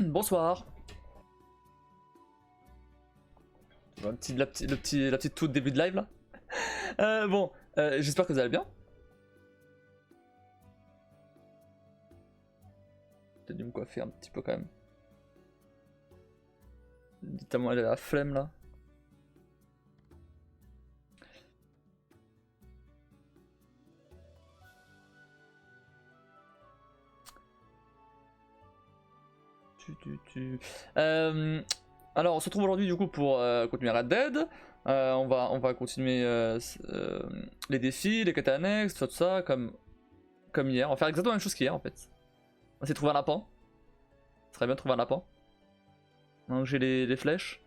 Bonsoir. La petite toute début de live là. J'espère que vous allez bien. J'ai dû me coiffer un petit peu quand même. Tellement elle a la flemme là. Alors on se retrouve aujourd'hui du coup pour continuer Red Dead. On va continuer les défis, les quêtes annexes, tout ça comme hier. On va faire exactement la même chose qu'hier en fait. On va essayer de trouver un lapin. Ce serait bien de trouver un lapin. Donc j'ai les flèches.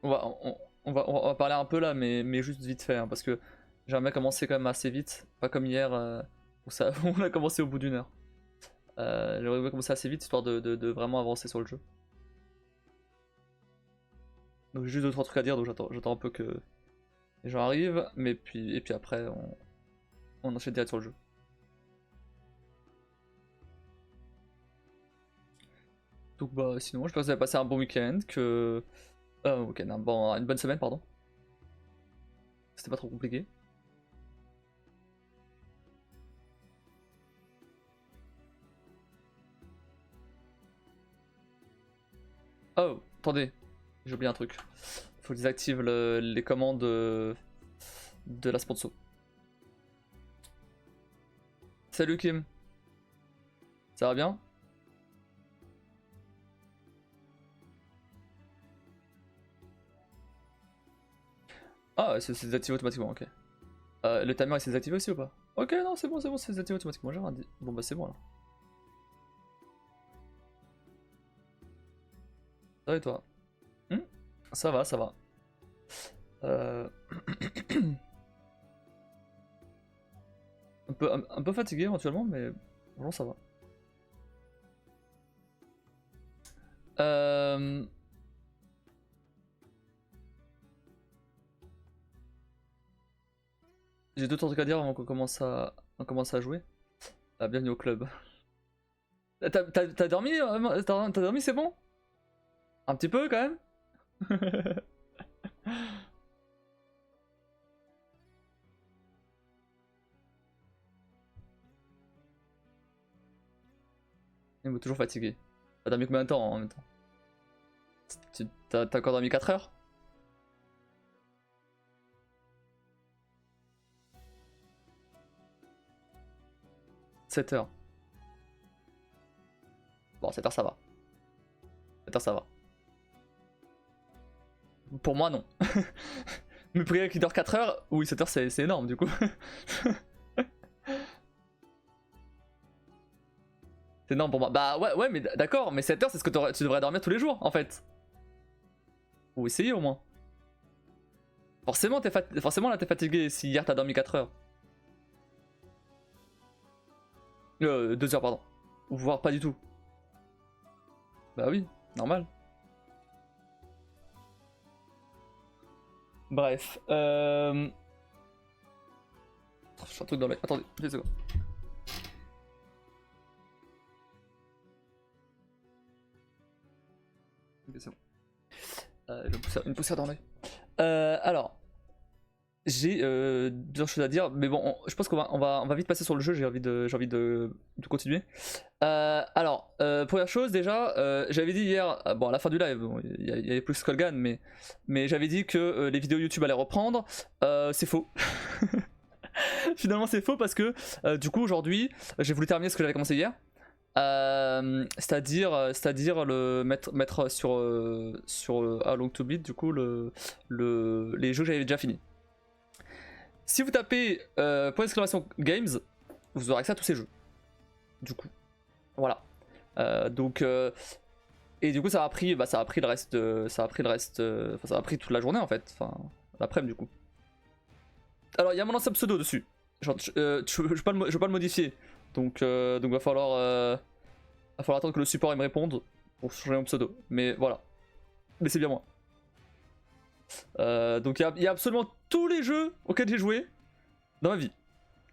On va parler un peu là, mais juste vite fait, hein, parce que j'aimerais commencer quand même assez vite, pas comme hier où on a commencé au bout d'une heure. J'aimerais commencer assez vite histoire de vraiment avancer sur le jeu. Donc j'ai juste 2-3 trucs à dire, donc j'attends un peu que les gens arrivent, et puis après on enchaîne direct sur le jeu. Donc bah sinon j'espère que vous avez passé un bon week-end, une bonne semaine pardon. C'était pas trop compliqué. Oh, attendez, j'ai oublié un truc. Faut que je désactive les commandes de la sponsor. Salut Kim. Ça va bien? Ah, c'est désactivé automatiquement, ok. Le timer il s'est désactivé aussi ou pas? Ok, non, c'est bon, c'est désactivé automatiquement, j'ai rien dit. Bon bah c'est bon là. Ça va et toi? Ça va, ça va. un peu fatigué éventuellement, mais bon, ça va. J'ai 2 trucs à dire avant qu'on commence à jouer. Bienvenue au club. T'as dormi? T'as dormi, c'est bon? Un petit peu quand même? Il m'a toujours fatigué. T'as dormi combien de temps en même temps? T'as encore dormi 4 heures? 7 heures. Bon, 7 heures ça va. 7 heures ça va. Pour moi non. Mais pour quelqu'un qui dort 4 heures, oui 7 heures c'est énorme du coup. C'est énorme pour moi. Bah ouais mais d'accord, mais 7 heures c'est ce que tu devrais dormir tous les jours en fait. Ou essayer au moins. Forcément là t'es fatigué si hier t'as dormi 4 heures. 2 heures pardon. Ou voire pas du tout. Bah oui, normal. Bref. J'ai un truc dans l'œil. Attendez, 2 secondes. Ok, c'est bon. Une poussière dans l'œil. Alors. J'ai 2 choses à dire, mais bon, je pense qu'on va vite passer sur le jeu, j'ai envie de continuer. Première chose déjà, j'avais dit hier, bon à la fin du live, bon, il y avait plus Skullgan, mais j'avais dit que les vidéos YouTube allaient reprendre, c'est faux. Finalement c'est faux parce que du coup aujourd'hui, j'ai voulu terminer ce que j'avais commencé hier. C'est-à-dire le mettre sur How Long to Beat du coup les jeux que j'avais déjà finis. Si vous tapez point d'exclamation Games, vous aurez accès à tous ces jeux. Du coup, voilà. Et du coup, ça a pris le reste, ça a pris toute la journée en fait, enfin l'après-midi du coup. Alors il y a mon ancien pseudo dessus. Genre, je vais pas le modifier, donc va falloir attendre que le support il me réponde pour changer mon pseudo. Mais voilà, mais c'est bien moi. Donc il y a absolument tous les jeux auxquels j'ai joué dans ma vie,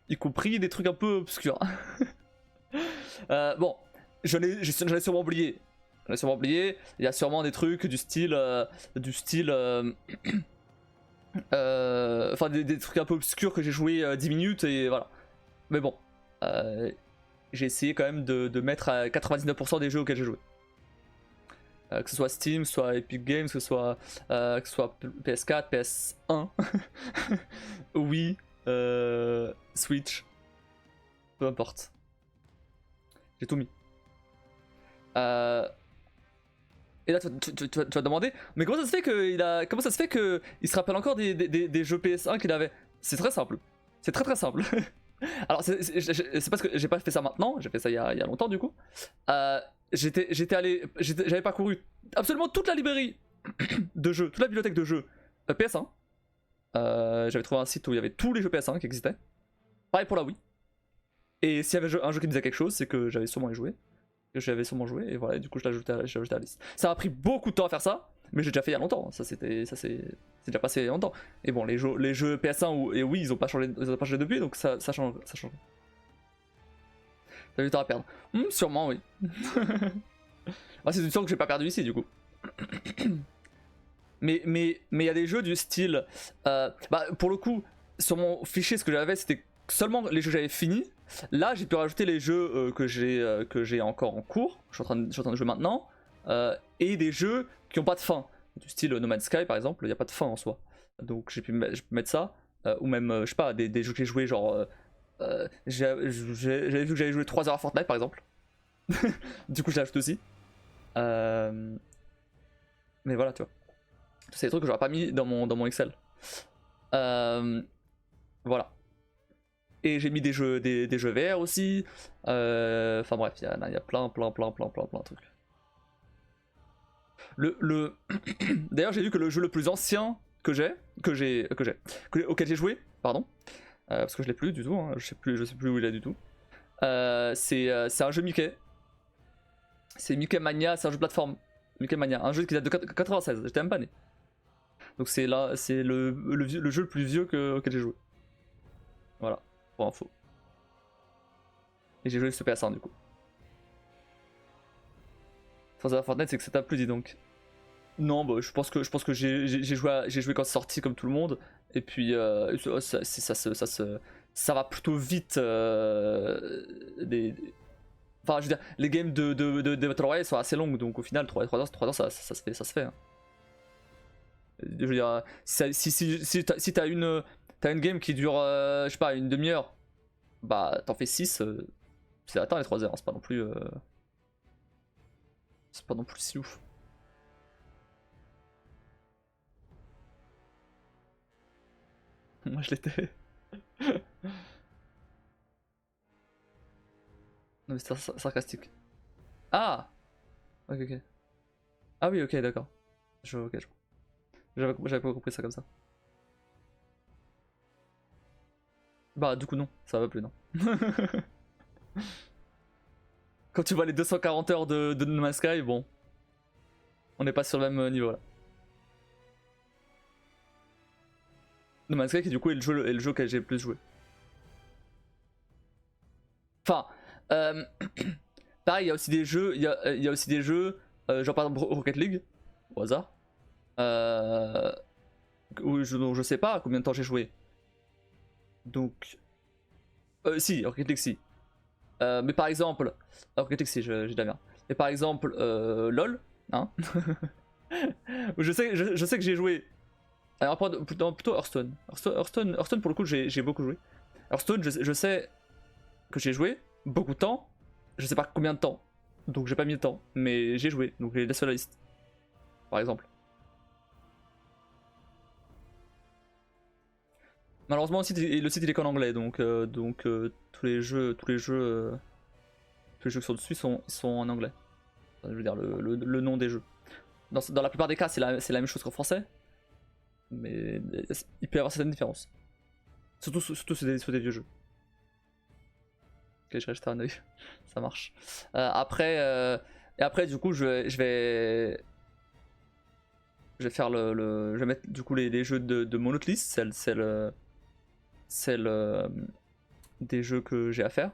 y compris des trucs un peu obscurs. Bon, j'en ai sûrement oublié. J'en ai sûrement oublié. Il y a sûrement des trucs du style. Enfin, des trucs un peu obscurs que j'ai joué 10 minutes et voilà. Mais bon, j'ai essayé quand même de mettre à 99% des jeux auxquels j'ai joué. Que ce soit Steam, que ce soit Epic Games, que ce soit PS4, PS1, Wii, Switch, peu importe. J'ai tout mis. Et là, tu vas te demander, mais comment ça se fait qu'il se rappelle encore des jeux PS1 qu'il avait? C'est très simple. C'est très simple. Alors, c'est parce que j'ai pas fait ça maintenant, j'ai fait ça il y a longtemps du coup. J'avais parcouru absolument toute la librairie de jeux, toute la bibliothèque de jeux PS1. J'avais trouvé un site où il y avait tous les jeux PS1 qui existaient. Pareil pour la Wii. Et s'il y avait un jeu qui me disait quelque chose, c'est que j'avais sûrement joué. Et voilà, et du coup je l'ai ajouté à la liste. Ça a pris beaucoup de temps à faire ça, mais j'ai déjà fait il y a longtemps. Ça c'est déjà passé il y a longtemps. Et bon, les jeux PS1 et oui, ils ont pas changé depuis, donc ça change. T'as du temps à perdre. Sûrement, oui. Ah, c'est du temps que j'ai pas perdu ici, du coup. Mais il y a des jeux du style. Bah, pour le coup, sur mon fichier, ce que j'avais, c'était seulement les jeux que j'avais finis. Là, j'ai pu rajouter les jeux que j'ai encore en cours. Je suis en train de jouer maintenant. Et des jeux qui n'ont pas de fin. Du style No Man's Sky, par exemple, il n'y a pas de fin en soi. Donc, j'ai pu mettre ça. Ou même, je sais pas, des jeux que j'ai joué, genre. J'avais vu que j'avais joué 3 heures à Fortnite, par exemple. Du coup, je l'ajoute aussi. Mais voilà, tu vois. C'est des trucs que j'aurais pas mis dans mon Excel. Voilà. Et j'ai mis des jeux VR aussi. Enfin bref, il y a plein de trucs. D'ailleurs, j'ai vu que le jeu le plus ancien auquel j'ai joué, pardon, parce que je l'ai plus du tout, hein, je sais plus où il est du tout. C'est un jeu Mickey. C'est Mickey Mania, c'est un jeu de plateforme. Mickey Mania, un jeu qui date de 96, j'étais même pas né. Donc c'est le jeu le plus vieux auquel j'ai joué. Voilà, pour info. Et j'ai joué sur PS1 du coup. Forza Fortnite, c'est que ça t'a plu, dis donc. Non, bah, je pense que j'ai joué quand c'est sorti comme tout le monde. Et puis ça va plutôt vite. Enfin, je veux dire, les games de Battle Royale sont assez longues, donc au final, 3 heures, ça se fait. Hein. Je veux dire, si t'as une game qui dure, je sais pas, une demi-heure, bah t'en fais 6, c'est atteint les 3 heures, hein, c'est pas non plus. C'est pas non plus si ouf. Moi je l'étais. Non mais c'est sarcastique. Ah! Ok. Ah oui, ok, d'accord. Ok, j'avais pas compris ça comme ça. Bah du coup non, ça va plus non. Quand tu vois les 240 heures de No Man's Sky, bon. On n'est pas sur le même niveau là. No Man's Sky qui du coup est le jeu que j'ai le plus joué. Enfin, pareil, il y a aussi des jeux, genre par exemple Rocket League, au hasard, où je sais pas combien de temps j'ai joué. Donc, si, Rocket League si. Mais par exemple, Rocket League si, j'ai de la merde. Mais par exemple, LOL, hein, où je sais que j'ai joué. Alors plutôt Hearthstone. Hearthstone pour le coup j'ai beaucoup joué. Hearthstone, je sais que j'ai joué beaucoup de temps, je sais pas combien de temps, donc j'ai pas mis de temps, mais j'ai joué, donc je les laisse sur la liste, par exemple. Malheureusement le site il est qu'en anglais, donc tous les jeux qui sont dessus sont en anglais. Enfin, je veux dire le nom des jeux. Dans la plupart des cas c'est la même chose qu'en français, mais il peut y avoir certaines différences. Surtout sur des vieux jeux. Ok, je vais jeter un oeil. Ça marche. Après, du coup, je vais faire je vais mettre du coup les jeux de mon autre liste, celle des jeux que j'ai à faire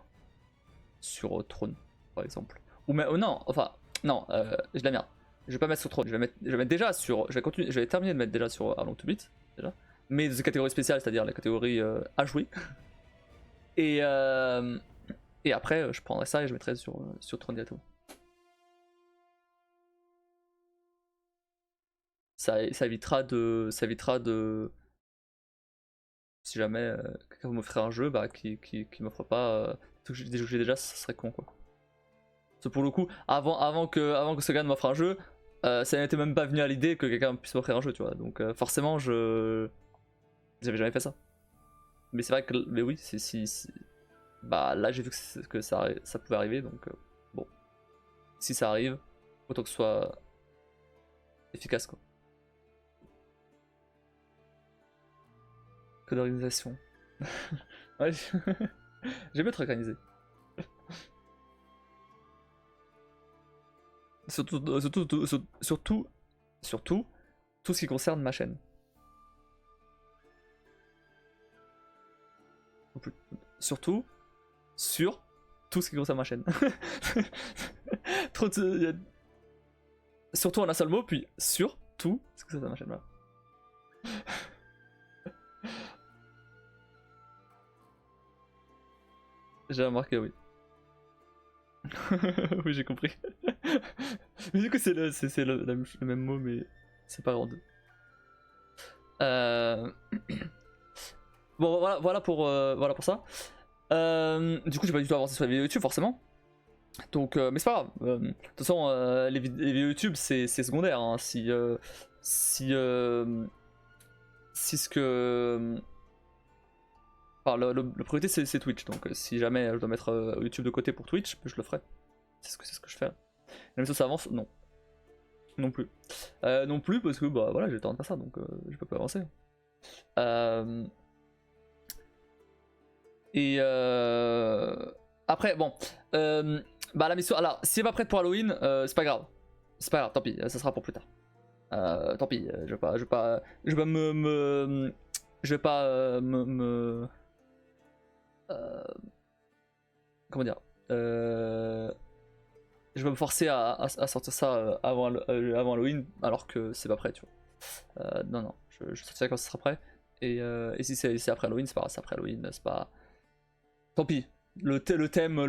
sur Throne. par exemple. Ou mais, oh non, enfin, non, je la merde. Je vais pas mettre sur Throne, je vais mettre déjà sur. Je vais continuer, je vais terminer de mettre déjà sur How Long to Beat, déjà. Mais des catégories spéciales, c'est-à-dire la catégorie à jouer. Et, et après, je prendrai ça et je mettrai sur Throne directement. Ça évitera de. Si jamais quelqu'un m'offrait un jeu, bah, qui m'offre pas des jeux que j'ai déjà, ça serait con quoi. Parce que pour le coup, avant que ce gars m'offre un jeu, ça n'était même pas venu à l'idée que quelqu'un puisse m'offrir un jeu, tu vois. Donc forcément, j'avais jamais fait ça. Mais c'est vrai que, mais oui, bah là j'ai vu que ça pouvait arriver, donc bon, si ça arrive, autant que ce soit efficace quoi. Que d'organisation. Ouais, j'aime être organisé. Surtout, tout ce qui concerne ma chaîne. Surtout, sur tout ce qui concerne ma chaîne. Surtout en un seul mot, puis sur tout ce qui concerne ma chaîne. Voilà. J'ai remarqué, oui. Oui, j'ai compris. Mais du coup, c'est le même mot, mais c'est pas en deux. Bon, voilà pour ça. Du coup, j'ai pas du tout avancé sur les vidéos YouTube, forcément. Donc, mais c'est pas grave. De toute façon, les vidéos YouTube, c'est secondaire. Hein. Si ce que. Enfin, le priorité, c'est Twitch. Donc, si jamais je dois mettre YouTube de côté pour Twitch, je le ferai. C'est ce que je fais. Même si ça avance, non. Non plus. Non plus parce que bah voilà, j'ai le temps de faire ça, donc je peux pas avancer. Et après, bon, bah la mission, alors si elle est pas prête pour Halloween, c'est pas grave. C'est pas grave, tant pis, ça sera pour plus tard. Tant pis, je vais pas comment dire, je vais me forcer à sortir ça avant Halloween alors que c'est pas prêt, tu vois. Non, je sortirai quand ce sera prêt. Et si c'est après Halloween, c'est pas grave, c'est après Halloween, c'est pas. Tant pis. Le thème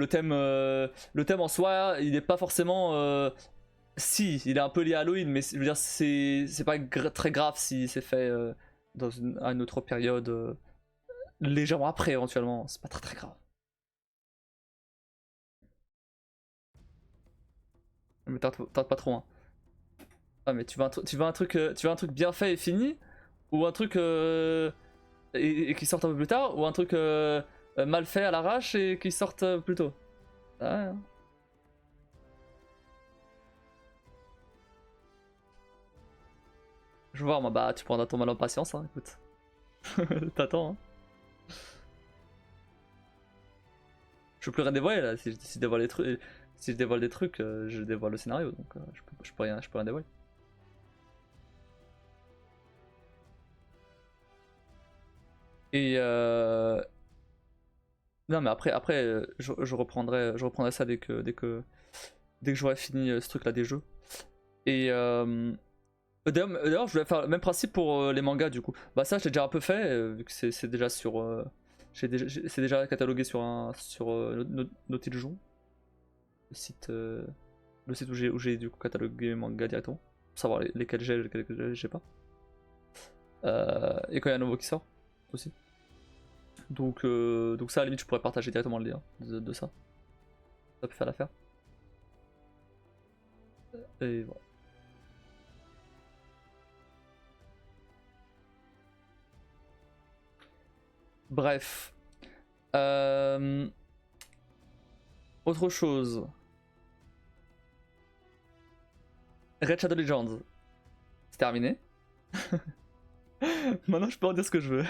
en soi, il est pas forcément. Si, il est un peu lié à Halloween, mais je veux dire, c'est pas très grave si c'est fait dans à une autre période, légèrement après éventuellement. C'est pas très grave. Mais tarde pas trop, hein. Ah, mais tu veux un truc bien fait et fini, ou un truc et qui sorte un peu plus tard, ou un truc mal fait à l'arrache et qui sorte plus tôt. Ah, ouais, hein. Je veux voir, moi, bah tu prendras ton mal en patience, hein, écoute. T'attends, hein. Je peux plus rien dévoiler là, si je dévoile des trucs, si je dévoile des trucs, je dévoile le scénario, donc je peux rien dévoiler. Et non mais après je reprendrai ça dès que j'aurai fini ce truc là des jeux. Et d'ailleurs je voulais faire le même principe pour les mangas du coup. Bah ça j'ai déjà un peu fait vu que c'est déjà sur c'est déjà catalogué sur Notiljon, le site où j'ai du coup catalogué mes mangas directement pour savoir lesquels j'ai, lesquels j'ai pas. Et quand il y a un nouveau qui sort aussi. Donc ça à la limite je pourrais partager directement le lien de ça. Ça peut faire l'affaire. Et voilà. Bref. Autre chose. Red Shadow Legends. C'est terminé. Maintenant je peux en dire ce que je veux.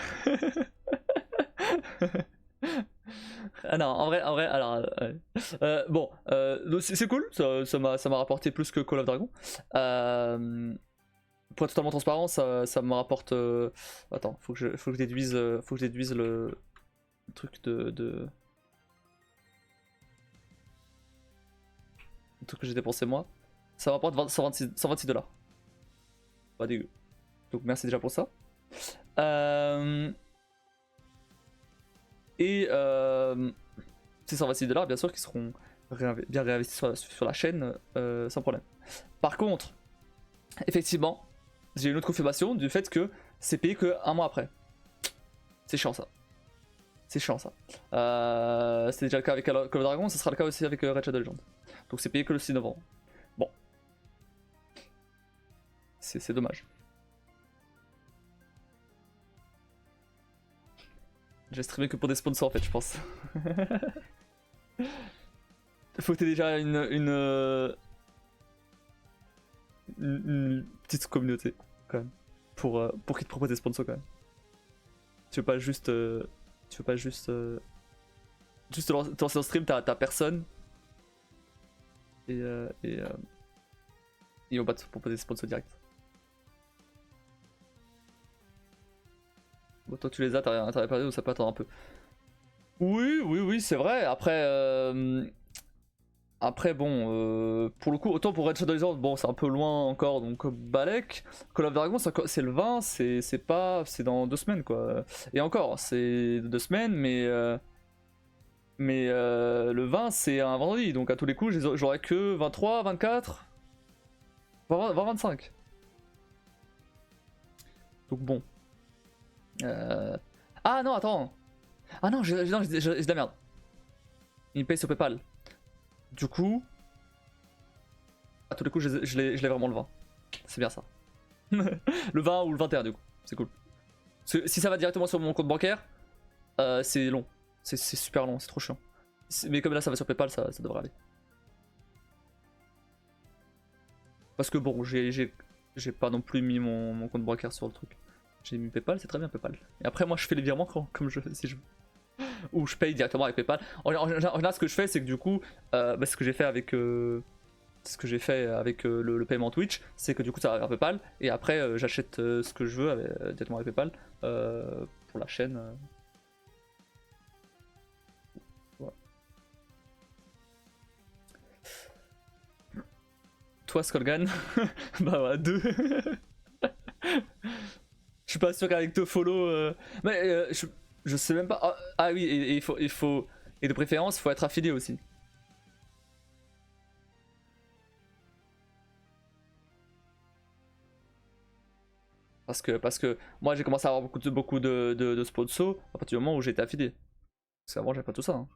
Ah non, en vrai, alors. Bon, c'est cool, ça m'a rapporté plus que Call of Dragon. Pour être totalement transparent, ça me rapporte. Attends, faut que je déduise le truc de. le truc que j'ai dépensé moi. Ça me rapporte 126 $. Pas dégueu. Donc merci déjà pour ça. Et ces 126 $, bien sûr, qui seront bien réinvestis sur la chaîne sans problème. Par contre, effectivement, j'ai une autre confirmation du fait que c'est payé que un mois après. C'est chiant ça. C'est chiant ça. C'était déjà le cas avec Call of Dragon, ça sera le cas aussi avec Red Shadow Legends. Donc c'est payé que le 6 novembre. Bon. C'est dommage. J'ai streamé que pour des sponsors en fait, je pense. Faut que t'aies déjà une petite communauté quand même pour qu'ils te proposent des sponsors quand même. Tu veux pas juste juste te lancer en stream, t'as personne et ils vont pas te proposer des sponsors direct. Bon, toi tu les as, t'as rien perdu, donc ça peut attendre un peu. Oui, c'est vrai. Après bon, pour le coup, autant pour Red Shadow Legends, bon c'est un peu loin encore, donc Balek. Call of Dragon c'est le 20, c'est dans 2 semaines quoi. Et encore, c'est 2 semaines, mais le 20 c'est un vendredi, donc à tous les coups j'aurai que 23, 24, 20, 25. Donc bon. Ah non, attends. Ah non, j'ai de la merde. Il me paye sur PayPal. Du coup, à tous les coups, je l'ai vraiment le 20. C'est bien ça. Le 20 ou le 21 du coup, c'est cool. Parce que si ça va directement sur mon compte bancaire, c'est long. C'est super long, c'est trop chiant. Mais comme là ça va sur PayPal, ça devrait aller. Parce que bon, j'ai pas non plus mis mon compte bancaire sur le truc. J'ai mis PayPal, c'est très bien PayPal. Et après moi je fais les virements comme si je veux. Ou je paye directement avec PayPal. En général ce que je fais c'est que du coup, ce que j'ai fait avec... le paiement Twitch, c'est que du coup ça va vers PayPal et après j'achète ce que je veux directement avec PayPal pour la chaîne. Voilà. Toi Skullgan, bah ouais, 2. Je suis pas sûr qu'avec te follow. Mais je sais même pas. Ah oui, et il faut. Et de préférence, il faut être affilié aussi. Parce que moi j'ai commencé à avoir beaucoup de sponsors à partir du moment où j'étais affilié. Parce qu'avant j'avais pas tout ça. Hein.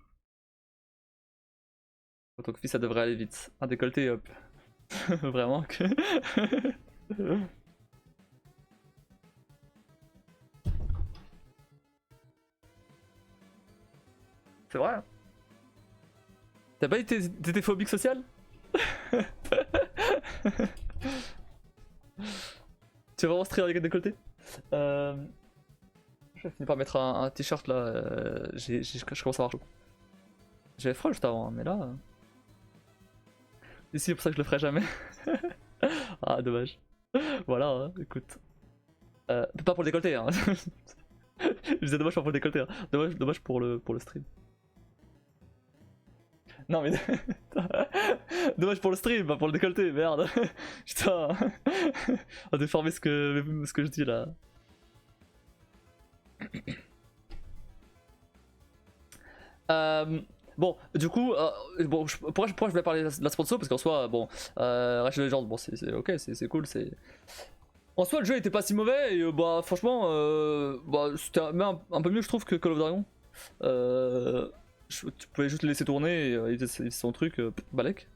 Donc ça devrait aller vite. Un décolleté, hop. Vraiment que. C'est vrai. Hein. T'as pas été t'étais phobique social? Tu vas vraiment streamer avec un décolleté? Je vais finir par mettre un t-shirt là. Je commence à avoir chaud. J'avais froid juste avant, hein, mais là. Ici, c'est pour ça que je le ferai jamais. Ah, dommage. Voilà, hein, écoute. Pas pour le décolleté, hein. Je disais dommage pas pour le décolleté, hein. Dommage pour le stream. Non mais... dommage pour le stream, pas pour le décolleté, merde. Putain. On a déformé ce que je dis là. Bon, du coup, bon, pourquoi je voulais parler de la sponsor? Parce qu'en soi, bon, Ratchet Legends, bon, c'est ok, c'est cool, c'est... En soi, le jeu était pas si mauvais, et bah, franchement, bah, c'était même un peu mieux, je trouve, que Call of Dragon. Tu pouvais juste le laisser tourner, et il faisait son truc, balèque.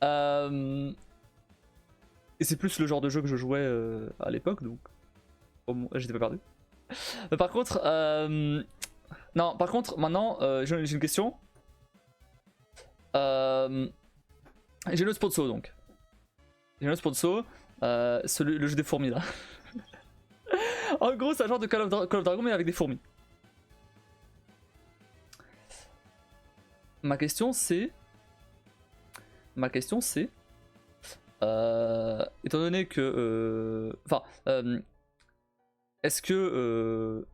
Et c'est plus le genre de jeu que je jouais à l'époque, donc... j'étais pas perdu. Mais par contre, non, par contre, maintenant, j'ai une question. J'ai le sponsor donc. J'ai le sponsor, le jeu des fourmis là. En gros, c'est un genre de Call of Dragon mais avec des fourmis. Ma question c'est. Étant donné que. Enfin. Est-ce que.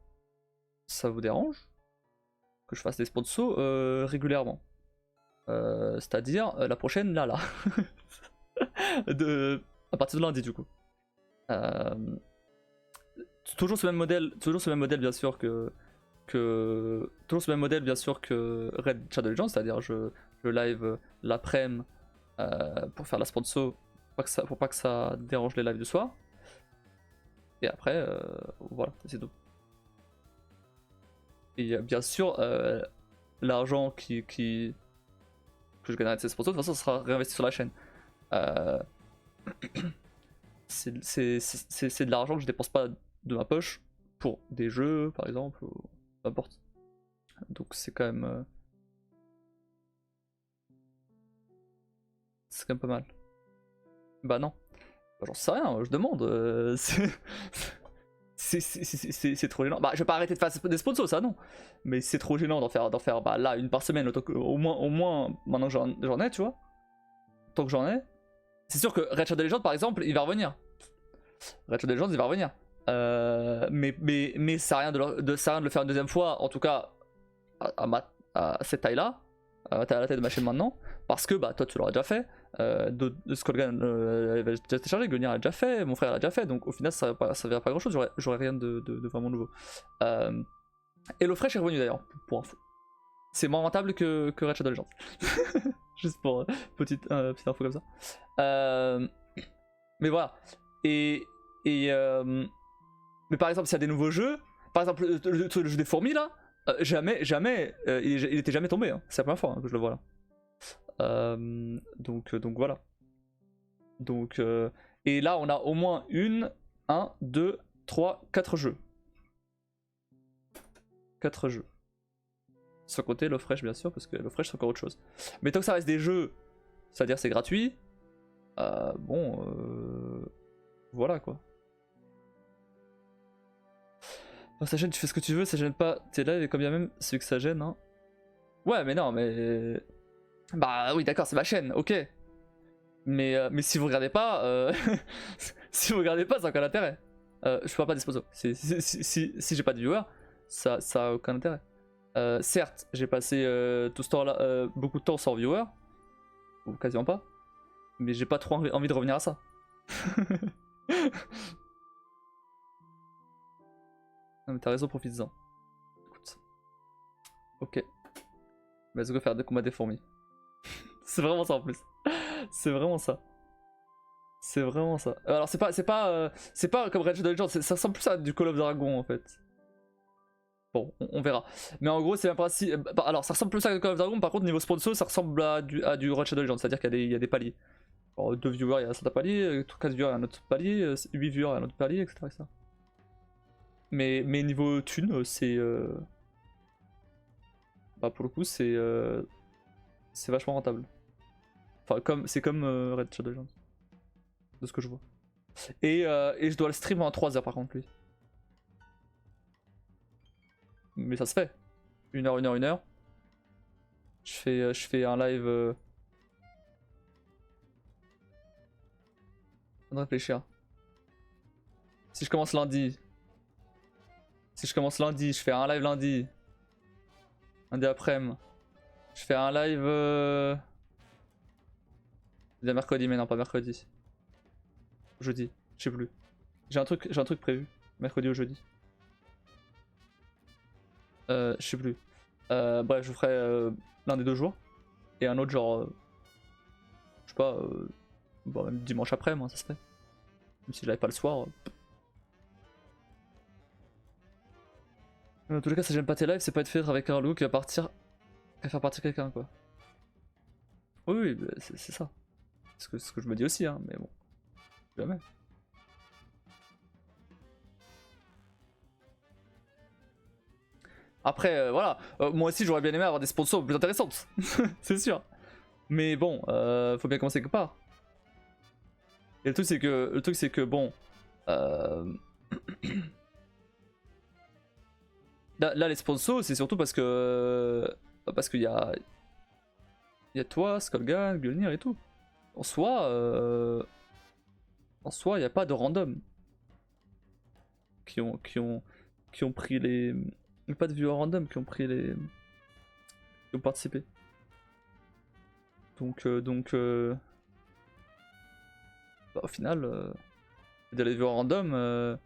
Ça vous dérange que je fasse des sponsors régulièrement? C'est-à-dire la prochaine là. À partir de lundi du coup. Euh, toujours ce même modèle bien sûr toujours ce même modèle bien sûr que Red Shadow Legends, c'est-à-dire je live l'après-midi pour faire la sponsor pour pas que ça dérange les lives du soir. Et après, voilà, c'est tout. Et bien sûr, l'argent que je gagnerai de ces sponsors, de toute façon, ça sera réinvesti sur la chaîne. C'est de l'argent que je dépense pas de ma poche pour des jeux, par exemple, ou peu importe. Donc c'est quand même... c'est quand même pas mal. Bah non. Bah, j'en sais rien, je demande. C'est trop gênant. Bah, je vais pas arrêter de faire des sponsors, ça non. Mais c'est trop gênant d'en faire bah, là une par semaine. Au moins, maintenant que j'en ai, tu vois. Tant que j'en ai. C'est sûr que Red Shadow Legends, par exemple, il va revenir. Red Shadow Legends, il va revenir. Mais ça sert à rien de le faire une deuxième fois, en tout cas à cette taille-là, à la taille de ma chaîne maintenant, parce que bah toi tu l'auras déjà fait, Skullgan avait déjà téléchargé, Gunir l'a déjà fait, mon frère l'a déjà fait, donc au final ça verra pas grand chose, j'aurais rien de vraiment nouveau. Et HelloFresh est revenu d'ailleurs, pour info. C'est moins rentable que Red Shadow Legends. Juste pour petite info comme ça. Mais voilà. Mais par exemple, s'il y a des nouveaux jeux, par exemple le jeu des fourmis là, jamais, il était jamais tombé. Hein. C'est la première fois que je le vois là. Donc voilà. Donc, et là, on a au moins 1, 2, 3, 4 jeux. 4 jeux. Sans compter HelloFresh, bien sûr, parce que HelloFresh, c'est encore autre chose. Mais tant que ça reste des jeux, c'est-à-dire c'est gratuit, voilà quoi. Dans sa chaîne, tu fais ce que tu veux, ça gêne pas tes lives et quand bien même celui que ça gêne, hein. Ouais, mais non, mais. Bah oui, d'accord, c'est ma chaîne, ok. Mais si vous regardez pas, si vous regardez pas, ça a aucun intérêt. Je parle pas des sponsors. Si j'ai pas de viewers, ça a aucun intérêt. Certes, j'ai passé tout ce temps-là, beaucoup de temps sans viewers, ou quasiment pas, mais j'ai pas trop envie de revenir à ça. Non mais t'as raison, profites-en. Écoute. Ok. Let's go faire des combats des fourmis. C'est vraiment ça en plus. C'est vraiment ça. C'est vraiment ça. Alors c'est pas comme Red Shadow Legends, ça ressemble plus à du Call of Dragon en fait. Bon, on verra. Mais en gros, c'est un principe. Alors ça ressemble plus à Call of Dragon, par contre, niveau sponsor, ça ressemble à du Red Shadow Legends, c'est-à-dire qu'il y a des paliers. Alors, 2 viewers, il y a un certain palier, 4 viewers, il y a un autre palier, 8 viewers, il y a un autre palier, etc. Mais niveau thune, c'est. Bah, pour le coup, c'est vachement rentable. Enfin, c'est comme Red Shadow Legends, de ce que je vois. Et je dois le stream en 3 heures par contre, lui. Mais ça se fait. 1 heure, 1 heure, 1 heure. Je fais un live. De réfléchir. Si je commence lundi. Je fais un live lundi. Lundi après-midi. Je fais un live. Mercredi, mais non, pas mercredi. Jeudi, je sais plus. J'ai un truc prévu. Mercredi ou jeudi. Je sais plus. Bref, je ferai l'un des 2 jours. Et un autre genre. Je sais pas. Bon, même dimanche après, moi, ça se fait. Même si je l'avais pas le soir. En tous les cas, ça j'aime pas tes lives, c'est pas être fait avec un loup qui va partir. Qui va faire partir quelqu'un, quoi. Oui, bah, c'est ça. C'est ce que je me dis aussi, hein, mais bon. Jamais. Après, voilà. Moi aussi, j'aurais bien aimé avoir des sponsors plus intéressantes. C'est sûr. Mais bon, faut bien commencer quelque part. Et le truc, c'est que bon. Là, les sponsors, c'est surtout parce que. Parce qu'il y a. Il y a toi, Skullgan, Gulnir et tout. En soi, il n'y a pas de random qui ont pris les. Il n'y a pas de viewers random qui ont pris les. Qui ont participé. Bah, au final, les viewers random,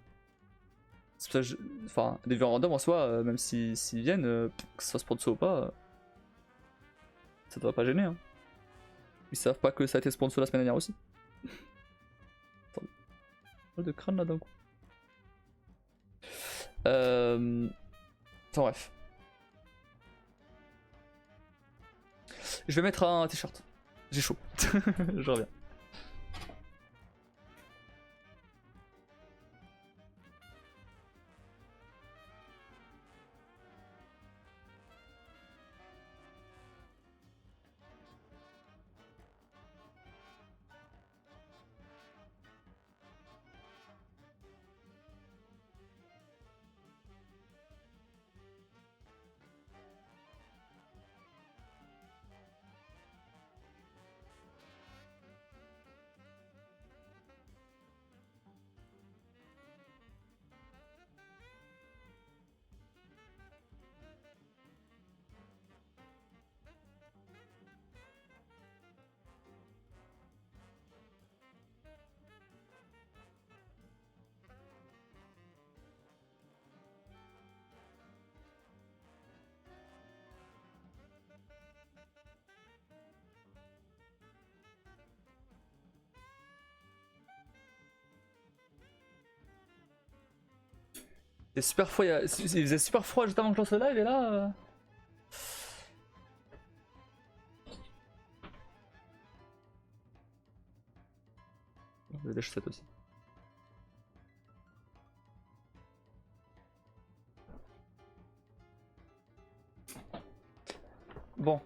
enfin, les viewers random en soi, même s'ils viennent, que ce soit sponsor ou pas, ça devrait pas gêner. Hein. Ils savent pas que ça a été sponsor la semaine dernière aussi. Attendez. Pas de crâne là d'un coup. Enfin bref. Je vais mettre un t-shirt. J'ai chaud. Je reviens. Il faisait super froid juste avant que je lance le live et là. Il y a des chaussettes aussi. Bon.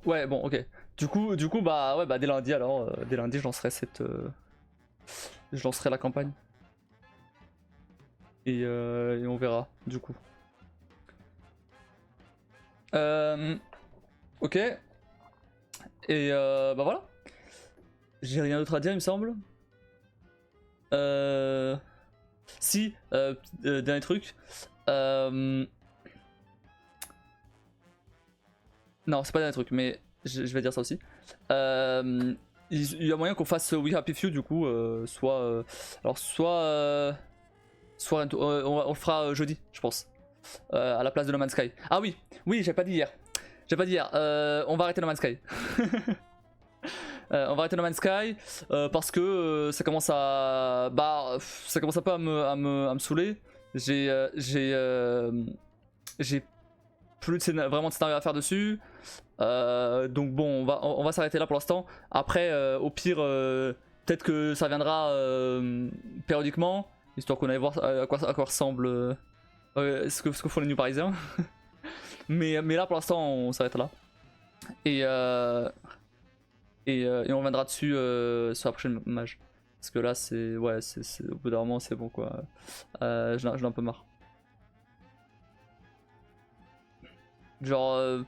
Ouais, bon, ok. Du coup, bah ouais, bah dès lundi alors, dès lundi je lancerai je lancerai la campagne. Et on verra, du coup. Ok. Et bah voilà. J'ai rien d'autre à dire, il me semble. Si, dernier truc. Non, c'est pas dernier truc, mais je vais dire ça aussi. Il y a moyen qu'on fasse We Happy Few du coup, alors soit on le fera jeudi, je pense, à la place de No Man's Sky. Ah oui, j'ai pas dit hier. On va arrêter No Man's Sky. On va arrêter No Man's Sky parce que ça commence un peu à me saouler. J'ai plus vraiment de scénario à faire dessus. Donc bon, on va s'arrêter là pour l'instant. Après, au pire, peut-être que ça viendra périodiquement, histoire qu'on aille voir à quoi ressemble ce que font les New Parisiens. mais là, pour l'instant, on s'arrête là. Et on reviendra dessus sur la prochaine mage. Parce que là, au bout d'un moment, c'est bon quoi. J'en ai un peu marre. Genre,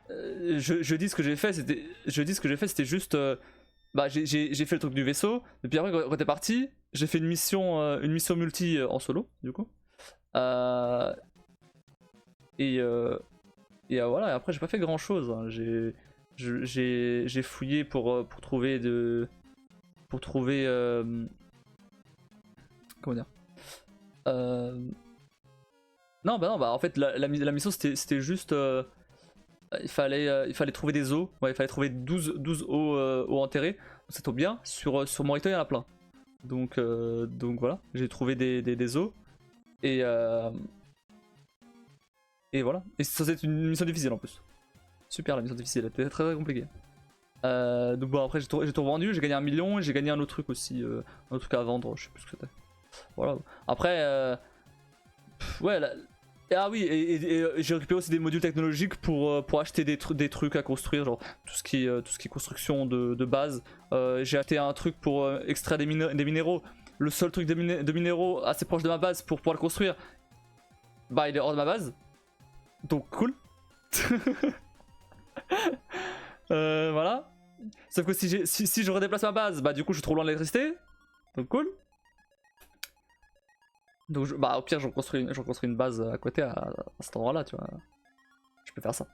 je dis ce que j'ai fait, c'était juste. J'ai fait le truc du vaisseau, et puis après, quand t'es parti, j'ai fait une mission multi en solo, du coup. Et voilà, et après, j'ai pas fait grand chose. Hein. J'ai fouillé pour trouver de. Pour trouver. Comment dire Non, en fait, la mission c'était juste. Il fallait trouver des os. Ouais, il fallait trouver 12 os enterrés. Ça tombe bien. Sur Morito, il y en a plein. Donc voilà. J'ai trouvé des os. Et voilà. Et ça c'est une mission difficile en plus. Super la mission difficile. Elle était très compliquée. Donc bon, après j'ai tout revendu. J'ai gagné 1 million. Et j'ai gagné un autre truc aussi. Un autre truc à vendre. Je sais plus ce que c'était. Voilà. Après. Ouais, ah oui, et j'ai récupéré aussi des modules technologiques pour acheter des trucs à construire, genre tout ce qui est construction de base. J'ai acheté un truc pour extraire des minéraux. Le seul truc de minéraux assez proche de ma base pour pouvoir le construire, bah il est hors de ma base. Donc cool. Voilà. Sauf que si je redéplace ma base, bah du coup je suis trop loin de l'électricité. Donc cool. Donc au pire j'en construis une base à côté à cet endroit là, tu vois. vais faire ça.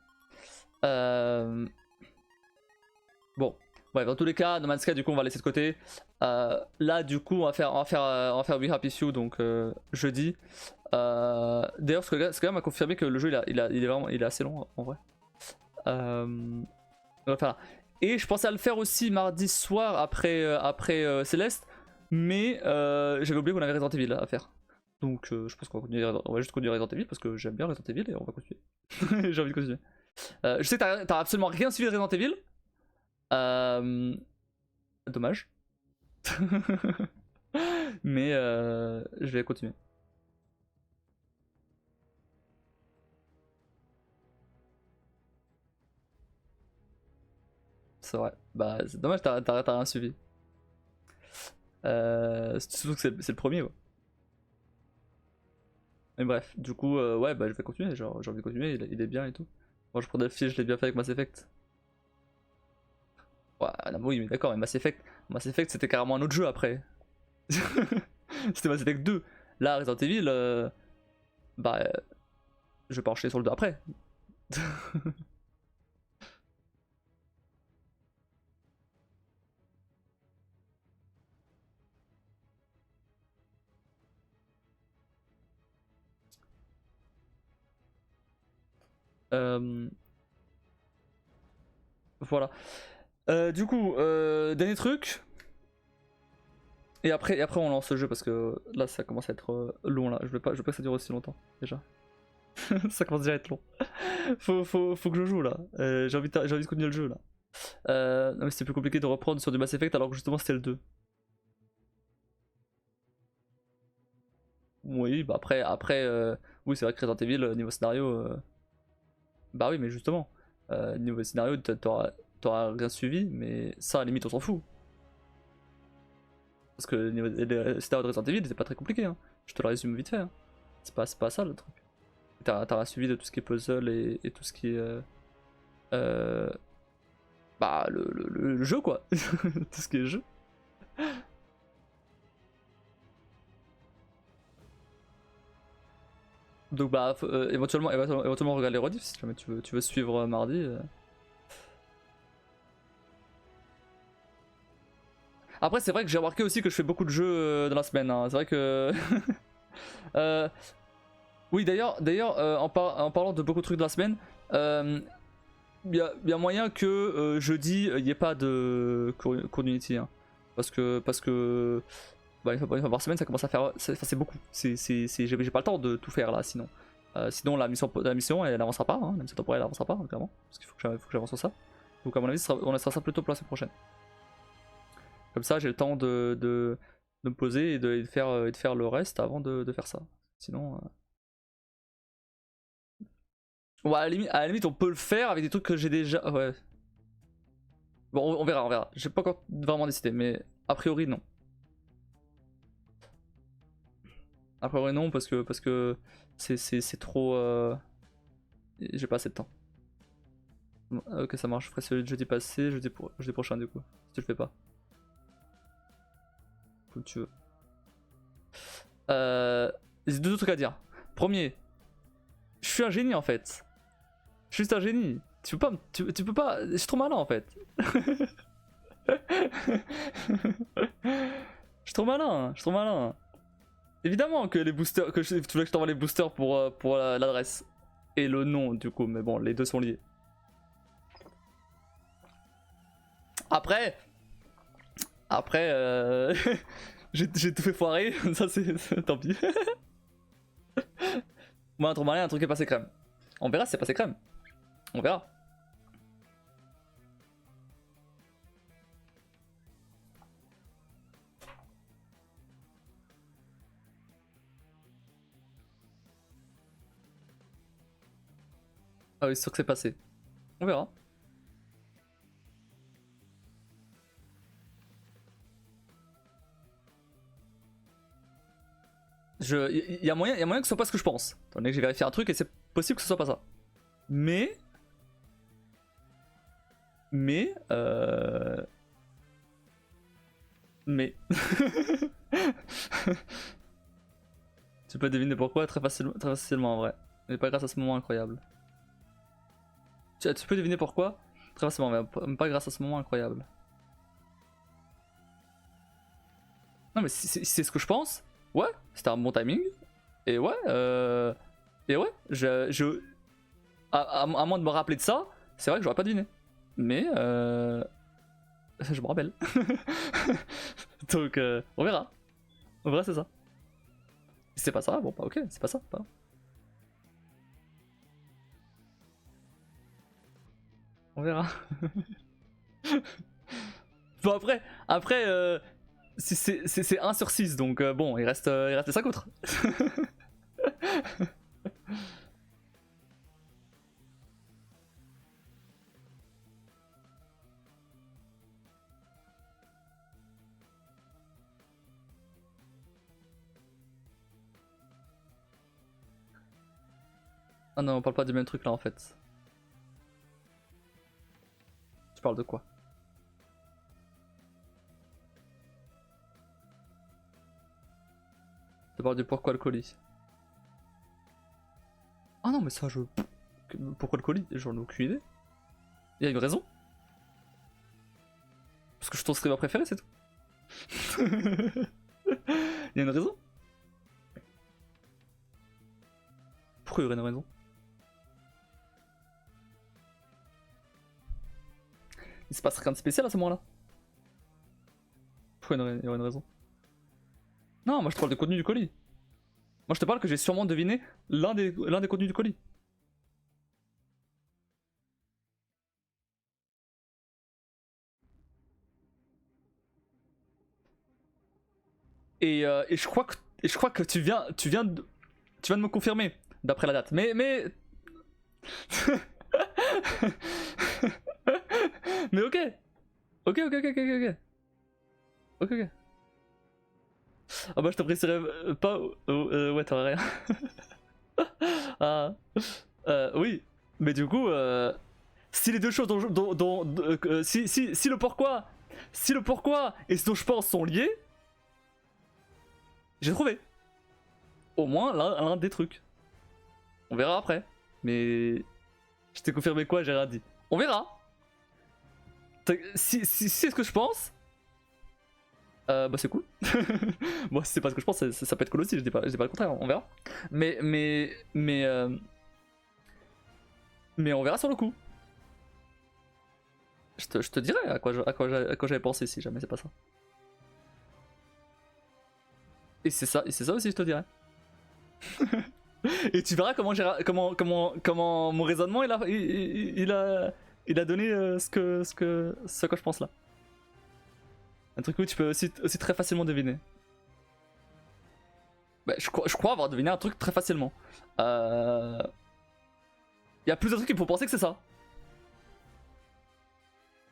Bon, ouais, dans tous les cas, No Man's Sky, du coup, on va laisser de côté. Là, du coup, on va faire We Happy Few, donc jeudi. D'ailleurs, Skyrim m'a confirmé que le jeu, il est assez long, en vrai. On va faire là. Et je pensais à le faire aussi mardi soir après Céleste, mais j'avais oublié qu'on avait Resident Evil à faire. Donc je pense on va juste continuer Resident Evil parce que j'aime bien Resident Evil et on va continuer. J'ai envie de continuer. Je sais que t'as absolument rien suivi de Resident Evil. Dommage. Mais je vais continuer. C'est vrai. Bah c'est dommage, t'as rien suivi. Surtout que c'est le premier, ouais. Mais bref, du coup, ouais, bah je vais continuer. Genre, j'ai envie de continuer, il est bien et tout. Moi, je prends des fiches, je l'ai bien fait avec Mass Effect. Ouais, non, oui, mais d'accord, mais Mass Effect c'était carrément un autre jeu après. C'était Mass Effect 2. Là, Resident Evil, bah, je vais pas enchaîner sur le 2 après. Euh, voilà. Du coup, dernier truc. Et après on lance le jeu parce que là ça commence à être long là. Je veux pas que ça dure aussi longtemps déjà. Ça commence déjà à être long. Faut que je joue là. J'ai envie de continuer le jeu là. Non mais c'était plus compliqué de reprendre sur du Mass Effect alors que justement c'était le 2. Oui, bah après oui c'est vrai que Resident Evil niveau scénario, bah oui mais justement niveau scénario t'auras rien suivi mais ça à la limite on s'en fout. Parce que le scénario de Resident Evil c'est pas très compliqué hein. Je te le résume vite fait hein. C'est pas ça le truc. T'as rien suivi de tout ce qui est puzzle et tout ce qui est bah le jeu quoi. Tout ce qui est jeu. Donc bah éventuellement regarde les rediffs si jamais tu veux suivre mardi. Après c'est vrai que j'ai remarqué aussi que je fais beaucoup de jeux dans la semaine. Hein. C'est vrai que euh, oui d'ailleurs en parlant de beaucoup de trucs dans la semaine, y a moyen que jeudi il n'y ait pas de cours d'Unity. Hein. Parce que bah, une fois par semaine ça commence à faire. C'est beaucoup. J'ai pas le temps de tout faire là sinon. Sinon la mission elle avancera pas, hein. La mission temporaire elle avancera pas clairement. Parce qu'il faut que j'avance sur ça. Donc à mon avis on laissera ça plutôt pour la semaine prochaine. Comme ça j'ai le temps de me poser et de faire le reste avant de faire ça. Sinon. Ouais, à la limite on peut le faire avec des trucs que j'ai déjà. Ouais. Bon on verra, on verra. J'ai pas encore vraiment décidé mais a priori non. A priori non parce que c'est trop. J'ai pas assez de temps. Ok, ça marche. Je ferai celui de jeudi passé, jeudi prochain du coup. Si tu le fais pas. Comme tu veux. J'ai deux trucs à dire. Premier, je suis un génie en fait. Je suis juste un génie. Tu peux pas. Je suis trop malin en fait. Je suis trop malin. Je suis trop malin. Évidemment que les boosters. Tu voulais que je t'envoie les boosters pour l'adresse. Et le nom du coup. Mais bon, les deux sont liés. Après. J'ai tout fait foirer, ça c'est tant pis. Moi, un trop malin, un truc est passé crème. On verra si c'est passé crème. On verra. Ah oui, c'est sûr que c'est passé. On verra. Il y a moyen que ce soit pas ce que je pense. Étant donné que j'ai vérifié un truc et c'est possible que ce soit pas ça. Mais. Mais. Mais. Tu peux deviner pourquoi très facilement en vrai. Mais pas grâce à ce moment incroyable. Tu peux deviner pourquoi? Très facilement, mais pas grâce à ce moment incroyable. Non mais si c'est ce que je pense, ouais, c'était un bon timing. Et ouais, à moins de me rappeler de ça, c'est vrai que j'aurais pas deviné. Mais je me rappelle. Donc on verra. On verra, c'est ça. Si c'est pas ça, bon bah ok, c'est pas ça. Pas. On verra. Bon après c'est 1 sur 6, donc bon, il reste les 5 autres. Ah non, on parle pas du même truc là en fait. Tu parles de quoi? Tu parles du pourquoi le colis? Ah non mais ça je... Pourquoi le colis? J'en ai aucune idée. Il y a une raison? Parce que je suis ton streamer préféré, c'est tout. Il y a une raison? Pourquoi il y aurait une raison? Il se passe rien de spécial à ce moment-là? Pourquoi il y aurait une raison? Non, moi je te parle du contenu du colis. Moi je te parle que j'ai sûrement deviné l'un des contenus du colis. Et je crois que tu viens de me confirmer d'après la date. Mais mais ok. Ok. Ok. Ah bah je t'apprécierais pas. Ouais, t'aurais rien. Ah. Oui. Mais du coup, si les deux choses si le pourquoi, et ce dont je pense sont liés, j'ai trouvé. Au moins l'un des trucs. On verra après. Mais je t'ai confirmé quoi, j'ai rien dit. On verra. Si c'est ce que je pense, bah c'est cool. Moi si c'est pas ce que je pense, ça peut être cool aussi, je dis pas le contraire, on verra. Mais on verra sur le coup. Je te dirai à quoi j'avais pensé si jamais c'est pas ça. Et c'est ça aussi je te dirai. Et tu verras comment mon raisonnement il a donné ce que je pense là. Un truc où tu peux aussi très facilement deviner. Bah, je crois avoir deviné un truc très facilement. Il y a plusieurs trucs qui me font penser que c'est ça.